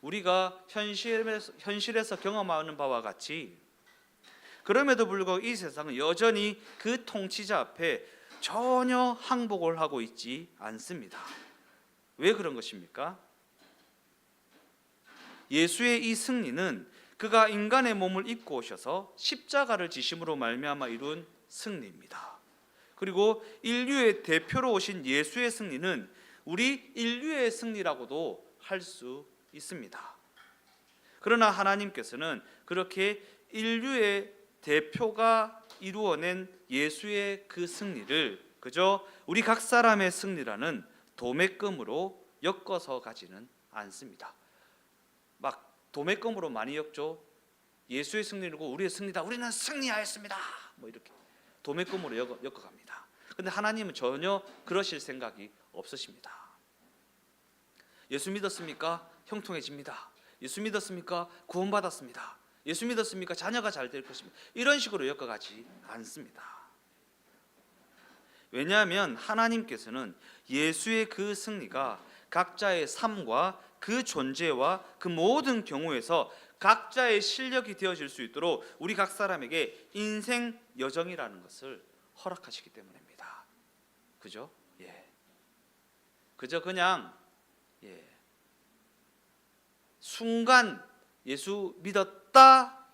[SPEAKER 2] 우리가 현실에서 경험하는 바와 같이 그럼에도 불구하고 이 세상은 여전히 그 통치자 앞에 전혀 항복을 하고 있지 않습니다. 왜 그런 것입니까? 예수의 이 승리는 그가 인간의 몸을 입고 오셔서 십자가를 지심으로 말미암아 이룬 승리입니다. 그리고 인류의 대표로 오신 예수의 승리는 우리 인류의 승리라고도 할 수 있습니다. 그러나 하나님께서는 그렇게 인류의 대표가 이루어낸 예수의 그 승리를 그저 우리 각 사람의 승리라는 도매금으로 엮어서 가지는 않습니다. 막 도매금으로 많이 엮죠. 예수의 승리고 우리의 승리다. 우리는 승리하였습니다. 뭐 이렇게 도매금으로 엮어갑니다. 근데 하나님은 전혀 그러실 생각이 없으십니다. 예수 믿었습니까? 형통해집니다. 예수 믿었습니까? 구원받았습니다. 예수 믿었습니까? 자녀가 잘 될 것입니다. 이런 식으로 엮어가지 않습니다. 왜냐하면 하나님께서는 예수의 그 승리가 각자의 삶과 그 존재와 그 모든 경우에서 각자의 실력이 되어질 수 있도록 우리 각 사람에게 인생 여정이라는 것을 허락하시기 때문입니다. 그죠? 예. 그저 그냥 순간 예수 믿었다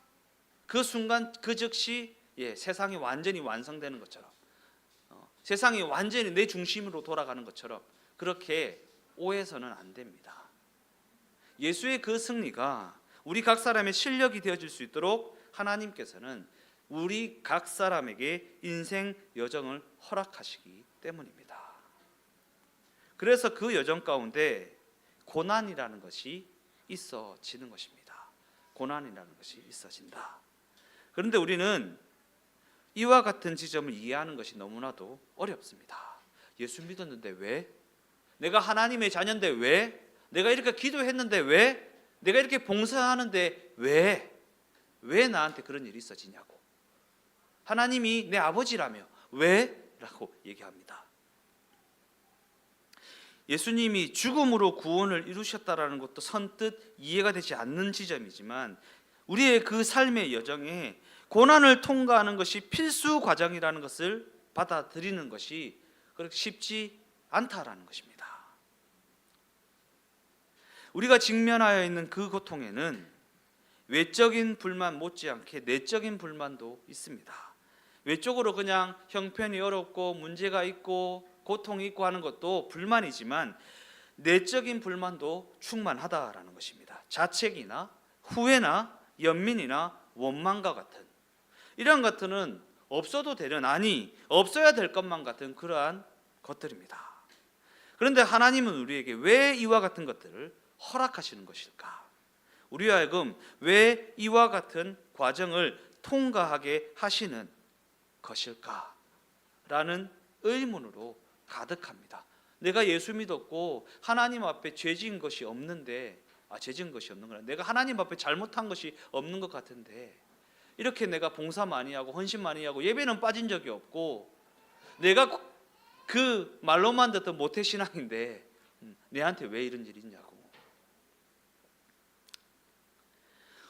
[SPEAKER 2] 그 순간 그 즉시 세상이 완전히 완성되는 것처럼 세상이 완전히 내 중심으로 돌아가는 것처럼 그렇게 오해서는 안 됩니다. 예수의 그 승리가 우리 각 사람의 실력이 되어질 수 있도록 하나님께서는 우리 각 사람에게 인생 여정을 허락하시기 때문입니다. 그래서 그 여정 가운데 고난이라는 것이 있어지는 것입니다. 고난이라는 것이 있어진다. 그런데 우리는 이와 같은 지점을 이해하는 것이 너무나도 어렵습니다. 예수 믿었는데 왜? 내가 하나님의 자녀인데 왜? 내가 이렇게 기도했는데 왜? 내가 이렇게 봉사하는데 왜? 왜 나한테 그런 일이 있어지냐고. 하나님이 내 아버지라며 왜? 라고 얘기합니다. 예수님이 죽음으로 구원을 이루셨다라는 것도 선뜻 이해가 되지 않는 지점이지만 우리의 그 삶의 여정에 고난을 통과하는 것이 필수 과정이라는 것을 받아들이는 것이 그렇게 쉽지 않다라는 것입니다. 우리가 직면하여 있는 그 고통에는 외적인 불만 못지않게 내적인 불만도 있습니다. 외적으로 그냥 형편이 어렵고 문제가 있고 고통이 있고 하는 것도 불만이지만 내적인 불만도 충만하다라는 것입니다. 자책이나 후회나 연민이나 원망과 같은 이런 것들은 없어도 되는 아니 없어야 될 것만 같은 그러한 것들입니다. 그런데 하나님은 우리에게 왜 이와 같은 것들을 허락하시는 것일까? 우리와 하여금 왜 이와 같은 과정을 통과하게 하시는 것일까? 라는 의문으로 가득합니다. 내가 예수 믿었고 하나님 앞에 죄 지은 것이 없는데 죄 지은 것이 없는 거라. 내가 하나님 앞에 잘못한 것이 없는 것 같은데 이렇게 내가 봉사 많이 하고 헌신 많이 하고 예배는 빠진 적이 없고 내가 그 말로만 듣던 모태신앙인데 내한테 왜 이런 일이 있냐고.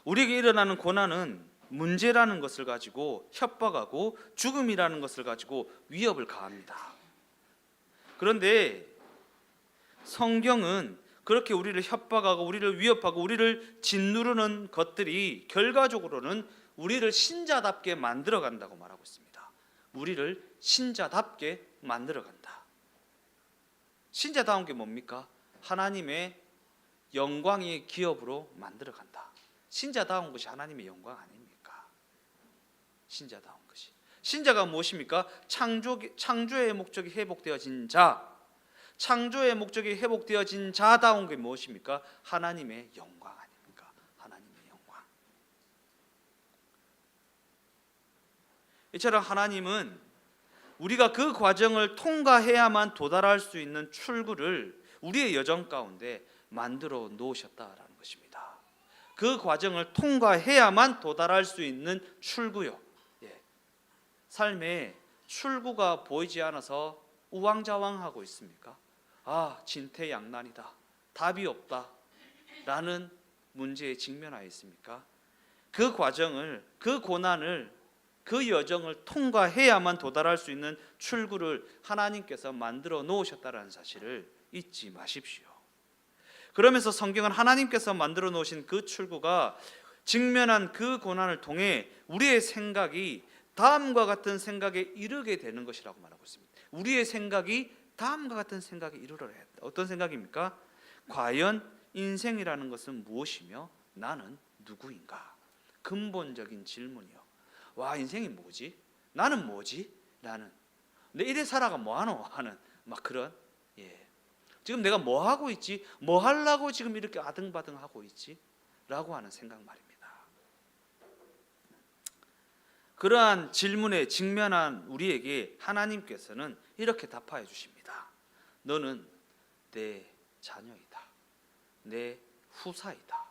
[SPEAKER 2] 우리에게 일어나는 고난은 문제라는 것을 가지고 협박하고 죽음이라는 것을 가지고 위협을 가합니다. 그런데 성경은 그렇게 우리를 협박하고 우리를 위협하고 우리를 짓누르는 것들이 결과적으로는 우리를 신자답게 만들어 간다고 말하고 있습니다. 우리를 신자답게 만들어 간다. 신자다운 게 뭡니까? 하나님의 영광의 기업으로 만들어 간다. 신자다운 것이 하나님의 영광 아닙니까? 신자다운 것이. 신자가 무엇입니까? 창조의 목적이 회복되어진 자. 창조의 목적이 회복되어진 자다운 게 무엇입니까? 하나님의 영광 아닙니까? 하나님의 영광. 이처럼 하나님은 우리가 그 과정을 통과해야만 도달할 수 있는 출구를 우리의 여정 가운데 만들어 놓으셨다라는 것입니다. 그 과정을 통과해야만 도달할 수 있는 출구요. 삶에 출구가 보이지 않아서 우왕좌왕하고 있습니까? 진퇴양난이다. 답이 없다. 라는 문제에 직면하여 있습니까? 그 과정을, 그 고난을, 그 여정을 통과해야만 도달할 수 있는 출구를 하나님께서 만들어 놓으셨다는 사실을 잊지 마십시오. 그러면서 성경은 하나님께서 만들어 놓으신 그 출구가 직면한 그 고난을 통해 우리의 생각이 다음과 같은 생각에 이르게 되는 것이라고 말하고 있습니다. 우리의 생각이 다음과 같은 생각에 이르러야 한다. 어떤 생각입니까? 과연 인생이라는 것은 무엇이며 나는 누구인가? 근본적인 질문이요. 와, 인생이 뭐지? 나는 뭐지? 나는 내 이래 살아가 뭐하노? 하는 막 그런, 예, 지금 내가 뭐 하고 있지? 뭐 하려고 지금 이렇게 아등바등 하고 있지? 라고 하는 생각 말입니다. 그러한 질문에 직면한 우리에게 하나님께서는 이렇게 답하여 주십니다. 너는 내 자녀이다. 내 후사이다.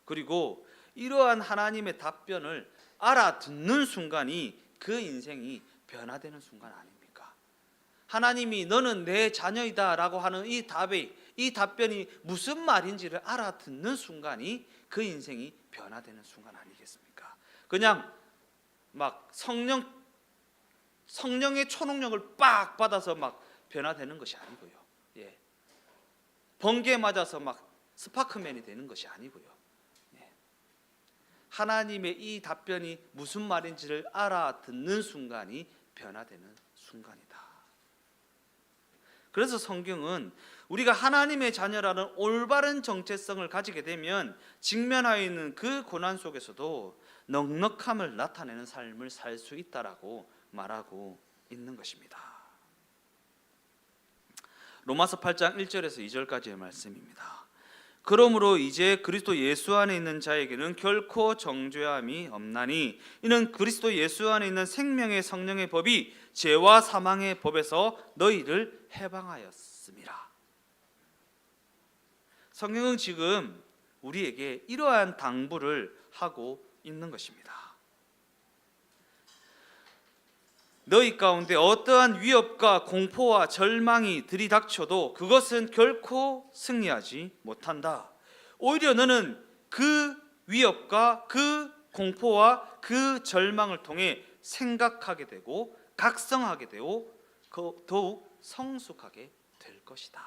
[SPEAKER 2] 그리고 이러한 하나님의 답변을 알아듣는 순간이 그 인생이 변화되는 순간 아닙니까? 하나님이 너는 내 자녀이다 라고 하는 이 답변이 무슨 말인지를 알아듣는 순간이 그 인생이 변화되는 순간 아니겠습니까? 그냥 막 성령의 초능력을 빡 받아서 막 변화되는 것이 아니고요. 예. 번개 맞아서 막 스파크맨이 되는 것이 아니고요. 예. 하나님의 이 답변이 무슨 말인지를 알아듣는 순간이 변화되는 순간이다. 그래서 성경은 우리가 하나님의 자녀라는 올바른 정체성을 가지게 되면 직면하여 있는 그 고난 속에서도 넉넉함을 나타내는 삶을 살 수 있다라고 말하고 있는 것입니다. 로마서 8장 1절에서 2절까지의 말씀입니다. 그러므로 이제 그리스도 예수 안에 있는 자에게는 결코 정죄함이 없나니 이는 그리스도 예수 안에 있는 생명의 성령의 법이 죄와 사망의 법에서 너희를 해방하였음이라. 성경은 지금 우리에게 이러한 당부를 하고 있는 것입니다. 너희 가운데 어떠한 위협과 공포와 절망이 들이닥쳐도 그것은 결코 승리하지 못한다. 오히려 너는 그 위협과 그 공포와 그 절망을 통해 생각하게 되고 각성하게 되고 더욱 성숙하게 될 것이다.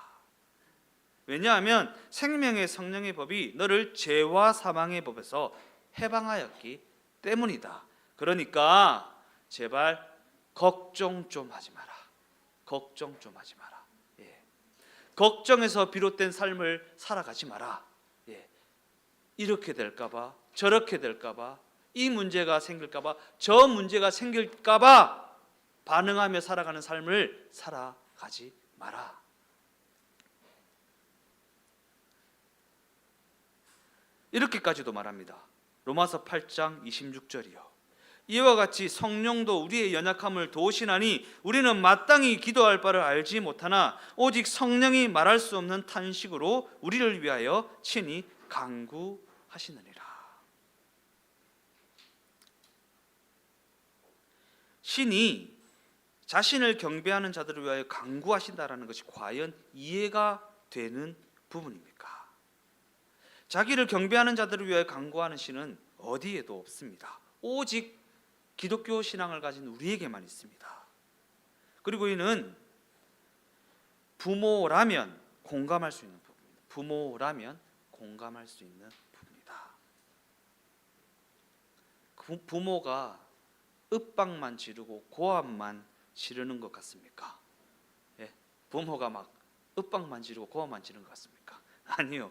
[SPEAKER 2] 왜냐하면 생명의 성령의 법이 너를 죄와 사망의 법에서 해방하였기 때문이다. 그러니까 제발 걱정 좀 하지 마라. 걱정 좀 하지 마라. 예. 걱정에서 비롯된 삶을 살아가지 마라. 예. 이렇게 될까봐, 저렇게 될까봐, 이 문제가 생길까봐, 저 문제가 생길까봐 반응하며 살아가는 삶을 살아가지 마라. 이렇게까지도 말합니다. 로마서 8장 26절이요. 이와 같이 성령도 우리의 연약함을 도우시나니 우리는 마땅히 기도할 바를 알지 못하나 오직 성령이 말할 수 없는 탄식으로 우리를 위하여 친히 간구하시느니라. 신이 자신을 경배하는 자들을 위하여 간구하신다라는 것이 과연 이해가 되는 부분입니까? 자기를 경배하는 자들을 위하여 간구하는 신은 어디에도 없습니다. 오직 기독교 신앙을 가진 우리에게만 있습니다. 그리고 이는 부모라면 공감할 수 있는 부분입니다. 부모라면 공감할 수 있는 부분이다. 부모가 윽박만 지르고 고함만 지르는 것 같습니까? 예? 부모가 막 윽박만 지르고 고함만 지르는 것 같습니까? 아니요.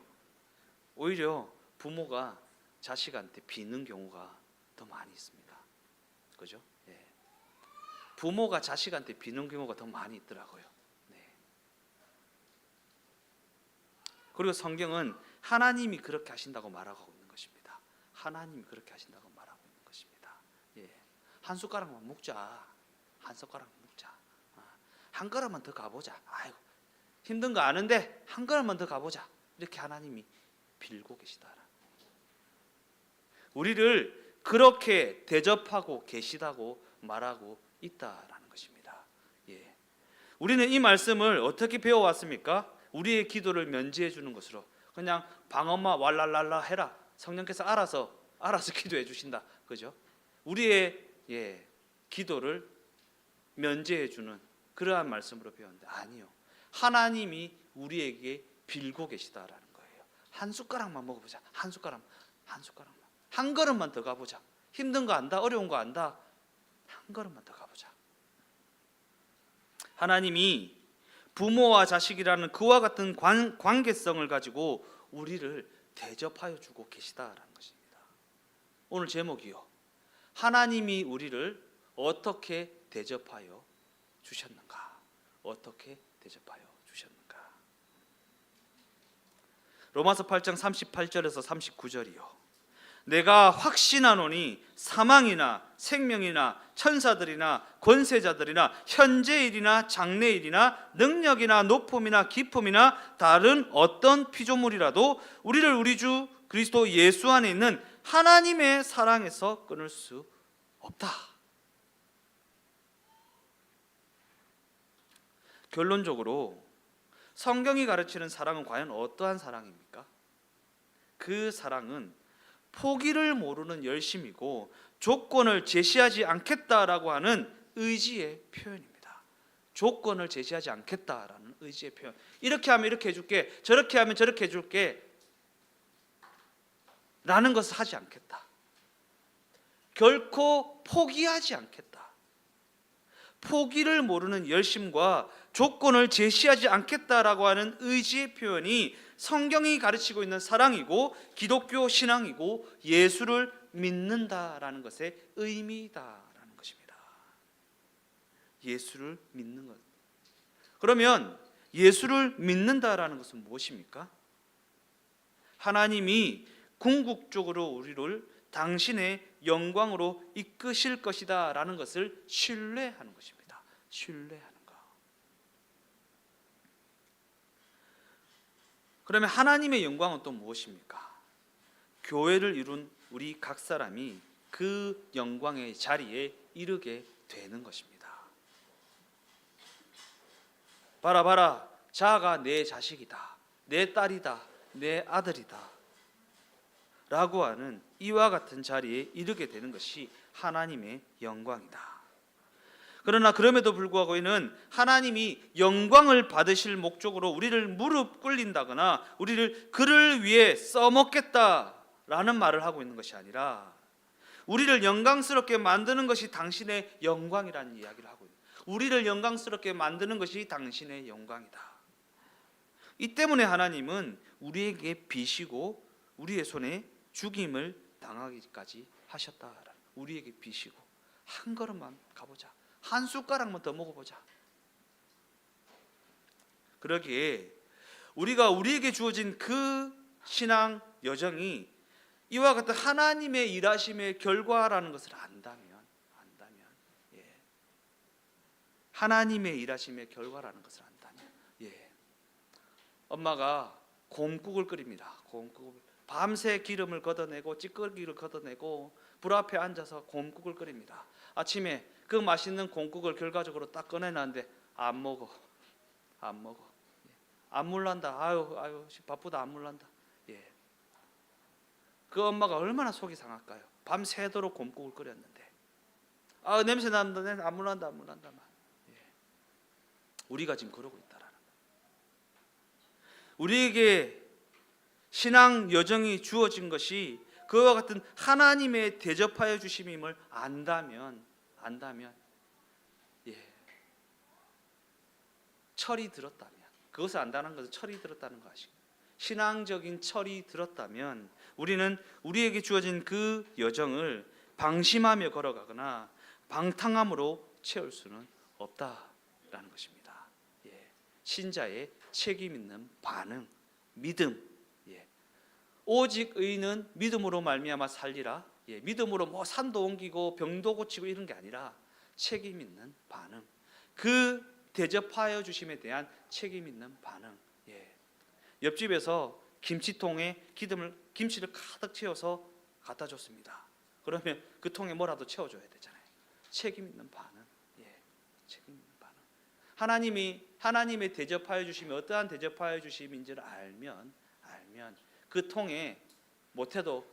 [SPEAKER 2] 오히려 부모가 자식한테 비는 경우가 더 많이 있습니다. 그죠? 예. 부모가 자식한테 비는 경우가 더 많이 있더라고요. 네. 그리고 성경은 하나님이 그렇게 하신다고 말하고 있는 것입니다. 하나님이 그렇게 하신다고 말하고 있는 것입니다. 예. 한 숟가락만 먹자. 한 숟가락만 먹자. 한 걸음만 더 가보자. 아이고 힘든 거 아는데 한 걸음만 더 가보자. 이렇게 하나님이 빌고 계시다. 우리를 그렇게 대접하고 계시다고 말하고 있다라는 것입니다. 예. 우리는 이 말씀을 어떻게 배워왔습니까? 우리의 기도를 면제해 주는 것으로 그냥 방언마 왈랄랄라 해라. 성령께서 알아서 기도해 주신다. 그죠? 우리의 기도를 면제해 주는 그러한 말씀으로 배웠는데 아니요. 하나님이 우리에게 빌고 계시다라는 거예요. 한 숟가락만 먹어보자. 한 숟가락만. 한 걸음만 더 가보자. 힘든 거 안다, 어려운 거 안다. 한 걸음만 더 가보자. 하나님이 부모와 자식이라는 그와 같은 관계성을 가지고 우리를 대접하여 주고 계시다라는 것입니다. 오늘 제목이요. 하나님이 우리를 어떻게 대접하여 주셨는가? 어떻게 대접하여 주셨는가? 로마서 8장 38절에서 39절이요. 내가 확신하노니 사망이나 생명이나 천사들이나 권세자들이나 현재일이나 장래일이나 능력이나 높음이나 깊음이나 다른 어떤 피조물이라도 우리를 우리 주 그리스도 예수 안에 있는 하나님의 사랑에서 끊을 수 없다. 결론적으로 성경이 가르치는 사랑은 과연 어떠한 사랑입니까? 그 사랑은 포기를 모르는 열심이고 조건을 제시하지 않겠다라고 하는 의지의 표현입니다. 조건을 제시하지 않겠다라는 의지의 표현. 이렇게 하면 이렇게 해줄게, 저렇게 하면 저렇게 해줄게 라는 것을 하지 않겠다. 결코 포기하지 않겠다. 포기를 모르는 열심과 조건을 제시하지 않겠다라고 하는 의지의 표현이 성경이 가르치고 있는 사랑이고 기독교 신앙이고 예수를 믿는다라는 것의 의미다라는 것입니다. 예수를 믿는 것. 그러면 예수를 믿는다라는 것은 무엇입니까? 하나님이 궁극적으로 우리를 당신의 영광으로 이끄실 것이다 라는 것을 신뢰하는 것입니다. 신뢰하는 것. 그러면 하나님의 영광은 또 무엇입니까? 교회를 이룬 우리 각 사람이 그 영광의 자리에 이르게 되는 것입니다. 봐라 봐라, 자가 내 자식이다, 내 딸이다, 내 아들이다 라고 하는 이와 같은 자리에 이르게 되는 것이 하나님의 영광이다. 그러나 그럼에도 불구하고 이는 하나님이 영광을 받으실 목적으로 우리를 무릎 꿇린다거나 우리를 그를 위해 써먹겠다라는 말을 하고 있는 것이 아니라 우리를 영광스럽게 만드는 것이 당신의 영광이라는 이야기를 하고 있는, 우리를 영광스럽게 만드는 것이 당신의 영광이다. 이 때문에 하나님은 우리에게 비시고 우리의 손에 죽임을 당하기까지 하셨다. 우리에게 비시고 한 걸음만 가보자, 한 숟가락만 더 먹어보자. 그러기에 우리에게 주어진 그 신앙 여정이 이와 같은 하나님의 일하심의 결과라는 것을 안다면 하나님의 일하심의 결과라는 것을 안다면 엄마가 곰국을 끓입니다. 곰국을 밤새 기름을 걷어내고 찌꺼기를 걷어내고 불 앞에 앉아서 곰국을 끓입니다. 아침에 그 맛있는 곰국을 결과적으로 딱 꺼내놨는데 안 먹어. 안 물란다. 아유 바쁘다, 안 물란다. 그 엄마가 얼마나 속이 상할까요? 밤새도록 곰국을 끓였는데 냄새 난다, 안 물란다. 우리가 지금 그러고 있다라는 거예요. 우리에게 신앙 여정이 주어진 것이 그와 같은 하나님의 대접하여 주심임을 안다면 철이 들었다면, 그것을 안다는 것은 철이 들었다는 것이고 신앙적인 철이 들었다면 우리는 우리에게 주어진 그 여정을 방심하며 걸어가거나 방탕함으로 채울 수는 없다라는 것입니다. 신자의 책임 있는 반응, 믿음. 오직 의인은 믿음으로 말미암아 살리라. 믿음으로 뭐 산도 옮기고 병도 고치고 이런 게 아니라 책임 있는 반응. 그 대접하여 주심에 대한 책임 있는 반응. 옆집에서 김치통에 김치를 가득 채워서 갖다 줬습니다. 그러면 그 통에 뭐라도 채워줘야 되잖아요. 책임 있는 반응. 책임 있는 반응. 하나님의 대접하여 주심이 어떠한 대접하여 주심인지를 알면 그 통에 못해도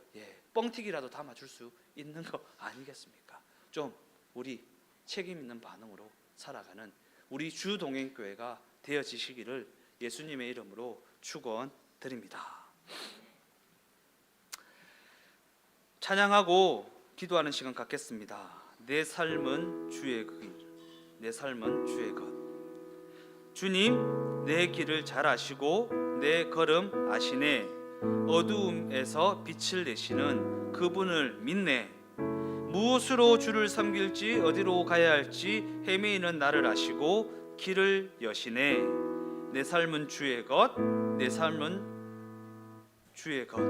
[SPEAKER 2] 뻥튀기라도 담아줄 수 있는 거 아니겠습니까? 좀 우리 책임 있는 반응으로 살아가는 우리 주동행교회가 되어지시기를 예수님의 이름으로 축원드립니다. 찬양하고 기도하는 시간 갖겠습니다. 내 삶은 주의 길, 내 삶은 주의 것. 주님, 내 길을 잘 아시고 내 걸음 아시네. 어두움에서 빛을 내시는 그분을 믿네. 무엇으로 주를 섬길지 어디로 가야 할지 헤매이는 나를 아시고 길을 여시네. 내 삶은 주의 것, 내 삶은 주의 것.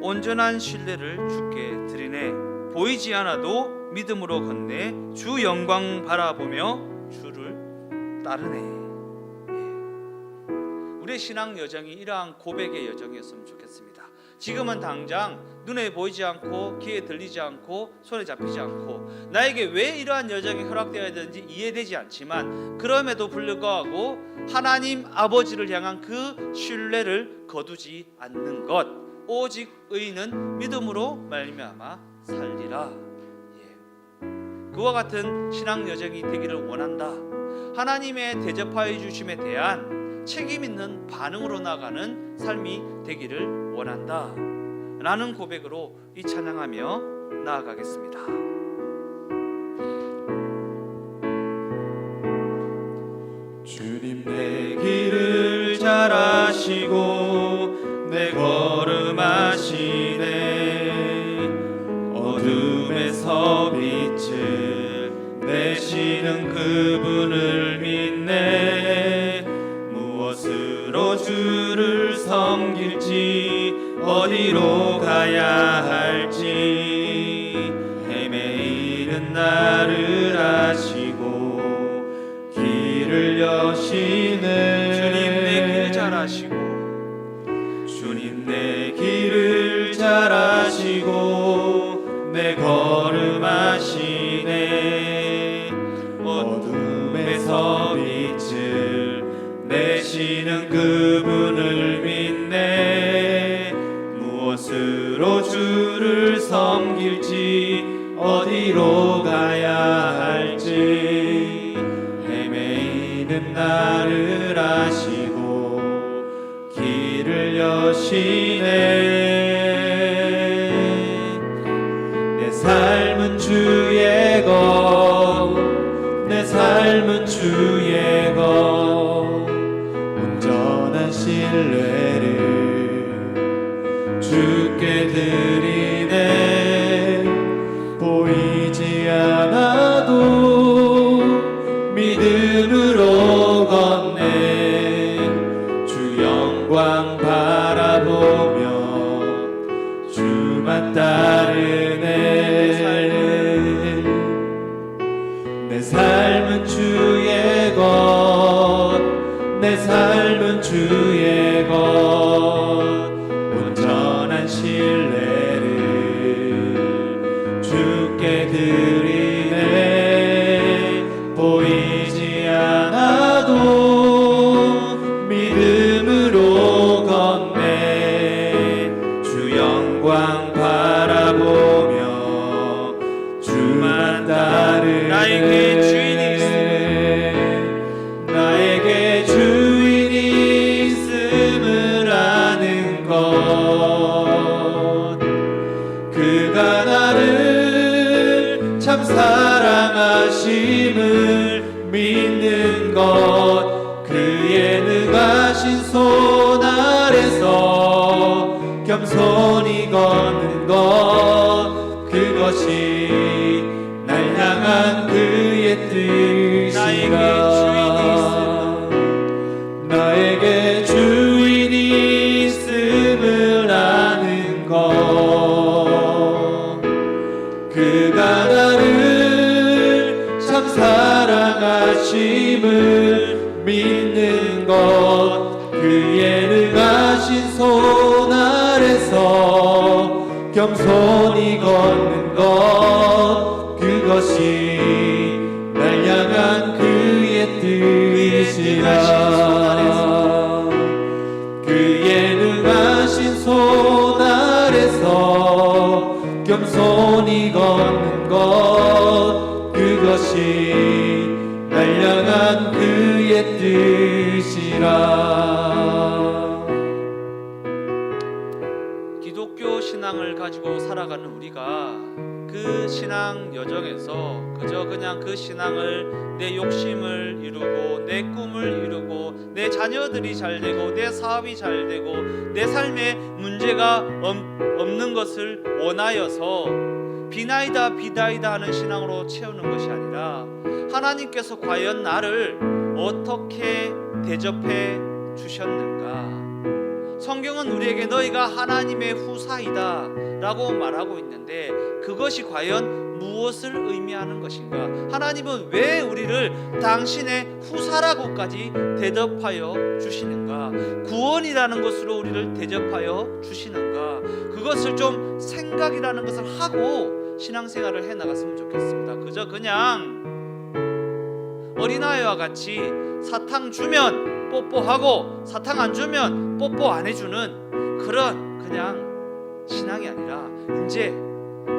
[SPEAKER 2] 온전한 신뢰를 주께 드리네. 보이지 않아도 믿음으로 걷네. 주 영광 바라보며 주를 따르네. 우리의 신앙 여정이 이러한 고백의 여정이었으면 좋겠습니다. 지금은 당장 눈에 보이지 않고 귀에 들리지 않고 손에 잡히지 않고 나에게 왜 이러한 여정이 허락되어야 되는지 이해되지 않지만 그럼에도 불구하고 하나님 아버지를 향한 그 신뢰를 거두지 않는 것, 오직 의인은 믿음으로 말미암아 살리라. 그와 같은 신앙 여정이 되기를 원한다. 하나님의 대접하여 주심에 대한 책임 있는 반응으로 나가는 삶이 되기를 원한다 라는 고백으로 이 찬양하며 나아가겠습니다.
[SPEAKER 1] 주님 내 길을 잘 아시고 내 걸음 아시네. 어둠에서 빛을 내시는 그분을 믿네. 무엇으로 주를 섬길지 어디로 가야 할지 헤매이는 나를 아시고 길을 여시네.
[SPEAKER 2] 주님 내 길 잘 아시고
[SPEAKER 1] 주님 내 길을 잘 아시고 내 걸음 아시네. 어둠에서 빛을 내시는 그분을 믿네. 무엇으로 주를 섬길지 어디로 가야 할지 헤매이는 나를 아시고 길을 여시네. 내 삶은 주의 것, 내 삶은 주의 것. 온전한 신뢰를 주께 드리네. 보이지 않아도 믿음으로 걷네. 주 영광 바라보며 주만 따르네. 내 삶은 주의 것, 내 삶은 주의 것. 온전한 신뢰를 주께 드리네. 보이지 않아도 믿음으로 걷네. 주 영광 바라보며 주만 따르네.
[SPEAKER 2] 나에게 주인이
[SPEAKER 1] 나에게 주인이 있음을 아는 것. 그가 나를 참 사랑하심을 믿는 것. 그의 능하신 손 아래서 겸손히 걷는 것. 그것이 날 향한 그의 뜻이라. 나에게 주인이 있음을 아는 것. 그가 나를 참 사랑하심을 믿는 것. 그의 능하신 손 아래서 겸손히 걷는 것. 그것이 날 향한 그의 뜻이라. 그의 능하신 손 아래서 겸손히 걷는 것. 그것이 날 향한 그의 뜻이라.
[SPEAKER 2] 기독교 신앙을 가지고 살아가는 우리가 그 신앙 여정에서 그저 그냥 그 신앙을 내 욕심을 이루고 내 꿈을 이루고 내 자녀들이 잘 되고 내 사업이 잘 되고 내 삶에 문제가 없는 것을 원하여서 비나이다 비다이다 하는 신앙으로 채우는 것이 아니라 하나님께서 과연 나를 어떻게 대접해 주셨는가? 성경은 우리에게 너희가 하나님의 후사이다 라고 말하고 있는데 그것이 과연 무엇을 의미하는 것인가? 하나님은 왜 우리를 당신의 후사라고까지 대접하여 주시는가? 구원이라는 것으로 우리를 대접하여 주시는가? 그것을 좀 생각이라는 것을 하고 신앙생활을 해나갔으면 좋겠습니다. 그저 그냥 어린아이와 같이 사탕 주면 뽀뽀하고 사탕 안 주면 뽀뽀 안 해주는 그런 그냥 신앙이 아니라 이제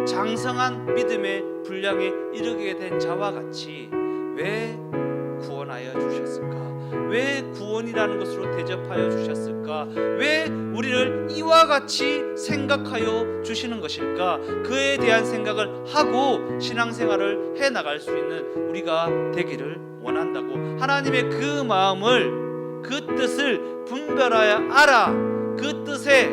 [SPEAKER 2] 장성한 믿음의 분량에 이르게 된 자와 같이 왜 구원하여 주셨을까? 왜 구원이라는 것으로 대접하여 주셨을까? 왜 우리를 이와 같이 생각하여 주시는 것일까? 그에 대한 생각을 하고 신앙생활을 해나갈 수 있는 우리가 되기를 원한다고 하나님의 그 마음을 그 뜻을 분별하여 알아 그 뜻에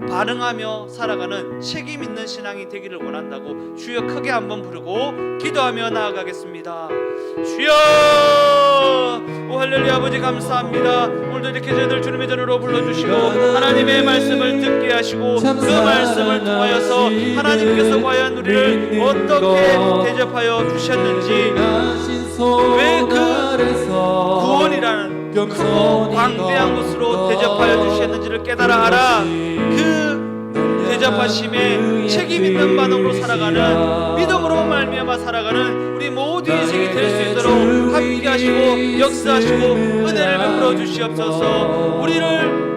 [SPEAKER 2] 반응하며 살아가는 책임 있는 신앙이 되기를 원한다고 주여 크게 한번 부르고 기도하며 나아가겠습니다. 주여 오 할렐루야 아버지 감사합니다. 오늘도 이렇게 저희들 주님의 전으로 불러주시고 하나님의 말씀을 듣게 하시고 그 말씀을 통하여서 하나님께서 과연 우리를 어떻게 대접하여 주셨는지 왜 그 구원이라는 크고 광대한 것으로 대접하여 주셨는지를 깨달아 알아 그 대접하심에 책임 있는 반응으로 살아가는 믿음으로 말미암아 살아가는 우리 모두 인생이 될 수 있도록 함께 하시고 역사하시고 은혜를 베풀어 주시옵소서. 우리를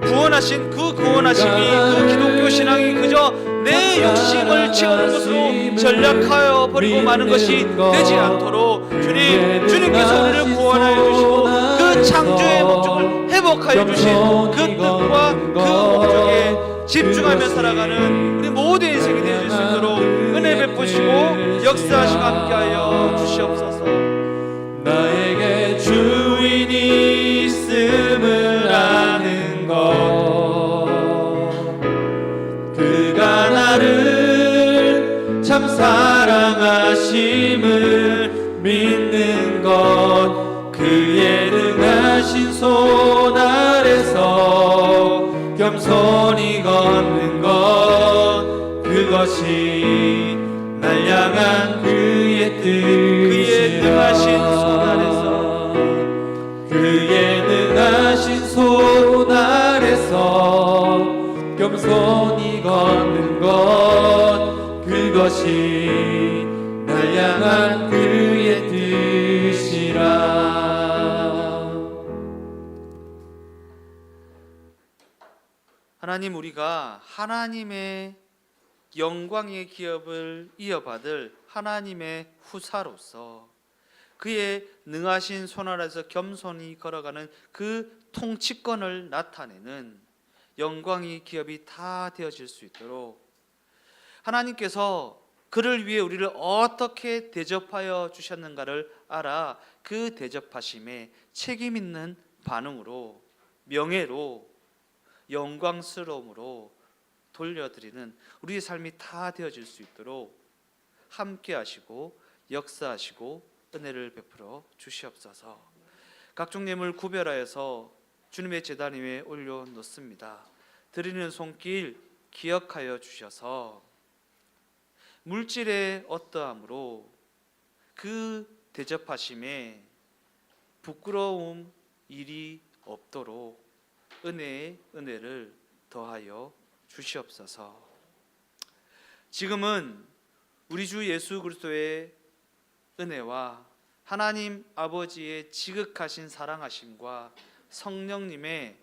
[SPEAKER 2] 구원하신 그 구원하심이 그 기독교 신앙이 그저 내 욕심을 채우는 것으로 전략하여 버리고 마는 것이 되지 않도록 주님께서 우리를 구원하여 주시고 그 창조의 목적을 회복하여 주신 그 뜻과 그 목적에 집중하며 살아가는 우리 모두의 인생이 되어질 수 있도록 은혜 베푸시고 역사하시고 함께하여 주시옵소서.
[SPEAKER 4] 나에게 주인이 있음을 아는 것 그가 나를 참 사랑하심을 믿는 것 그의 능하신 손 아래서 겸손히 걷는 것 그것이 날 향한 그의
[SPEAKER 2] 그의 능하신 손 아래서
[SPEAKER 4] 그의 능하신 손 아래서 겸손히 걷는 것 그것이 날 향한 그의 뜻이라.
[SPEAKER 2] 하나님 우리가 하나님의 영광의 기업을 이어받을 하나님의 후사로서 그의 능하신 손 아래서 겸손히 걸어가는 그 통치권을 나타내는 영광의 기업이 다 되어질 수 있도록 하나님께서 그를 위해 우리를 어떻게 대접하여 주셨는가를 알아 그 대접하심에 책임 있는 반응으로 명예로 영광스러움으로 돌려드리는 우리의 삶이 다 되어질 수 있도록 함께 하시고 역사하시고 은혜를 베풀어 주시옵소서. 각종 예물 구별하여서 주님의 제단 위에 올려놓습니다. 드리는 손길 기억하여 주셔서 물질의 어떠함으로 그 대접하심에 부끄러움 일이 없도록 은혜의 은혜를 더하여 주시옵소서. 지금은 우리 주 예수 그리스도의 은혜와 하나님 아버지의 지극하신 사랑하심과 성령님의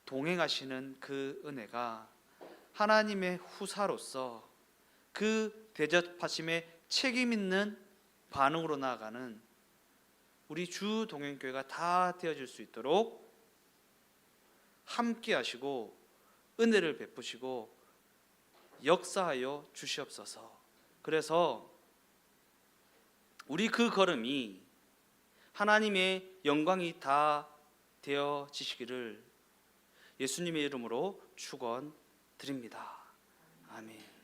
[SPEAKER 2] 동행하시는 그 은혜가 하나님의 후사로서 그 대접하심에 책임 있는 반응으로 나아가는 우리 주 동행교회가 다 되어질 수 있도록 함께 하시고 은혜를 베푸시고 역사하여 주시옵소서. 그래서 우리 그 걸음이 하나님의 영광이 다 되어지시기를 예수님의 이름으로 축원드립니다. 아멘.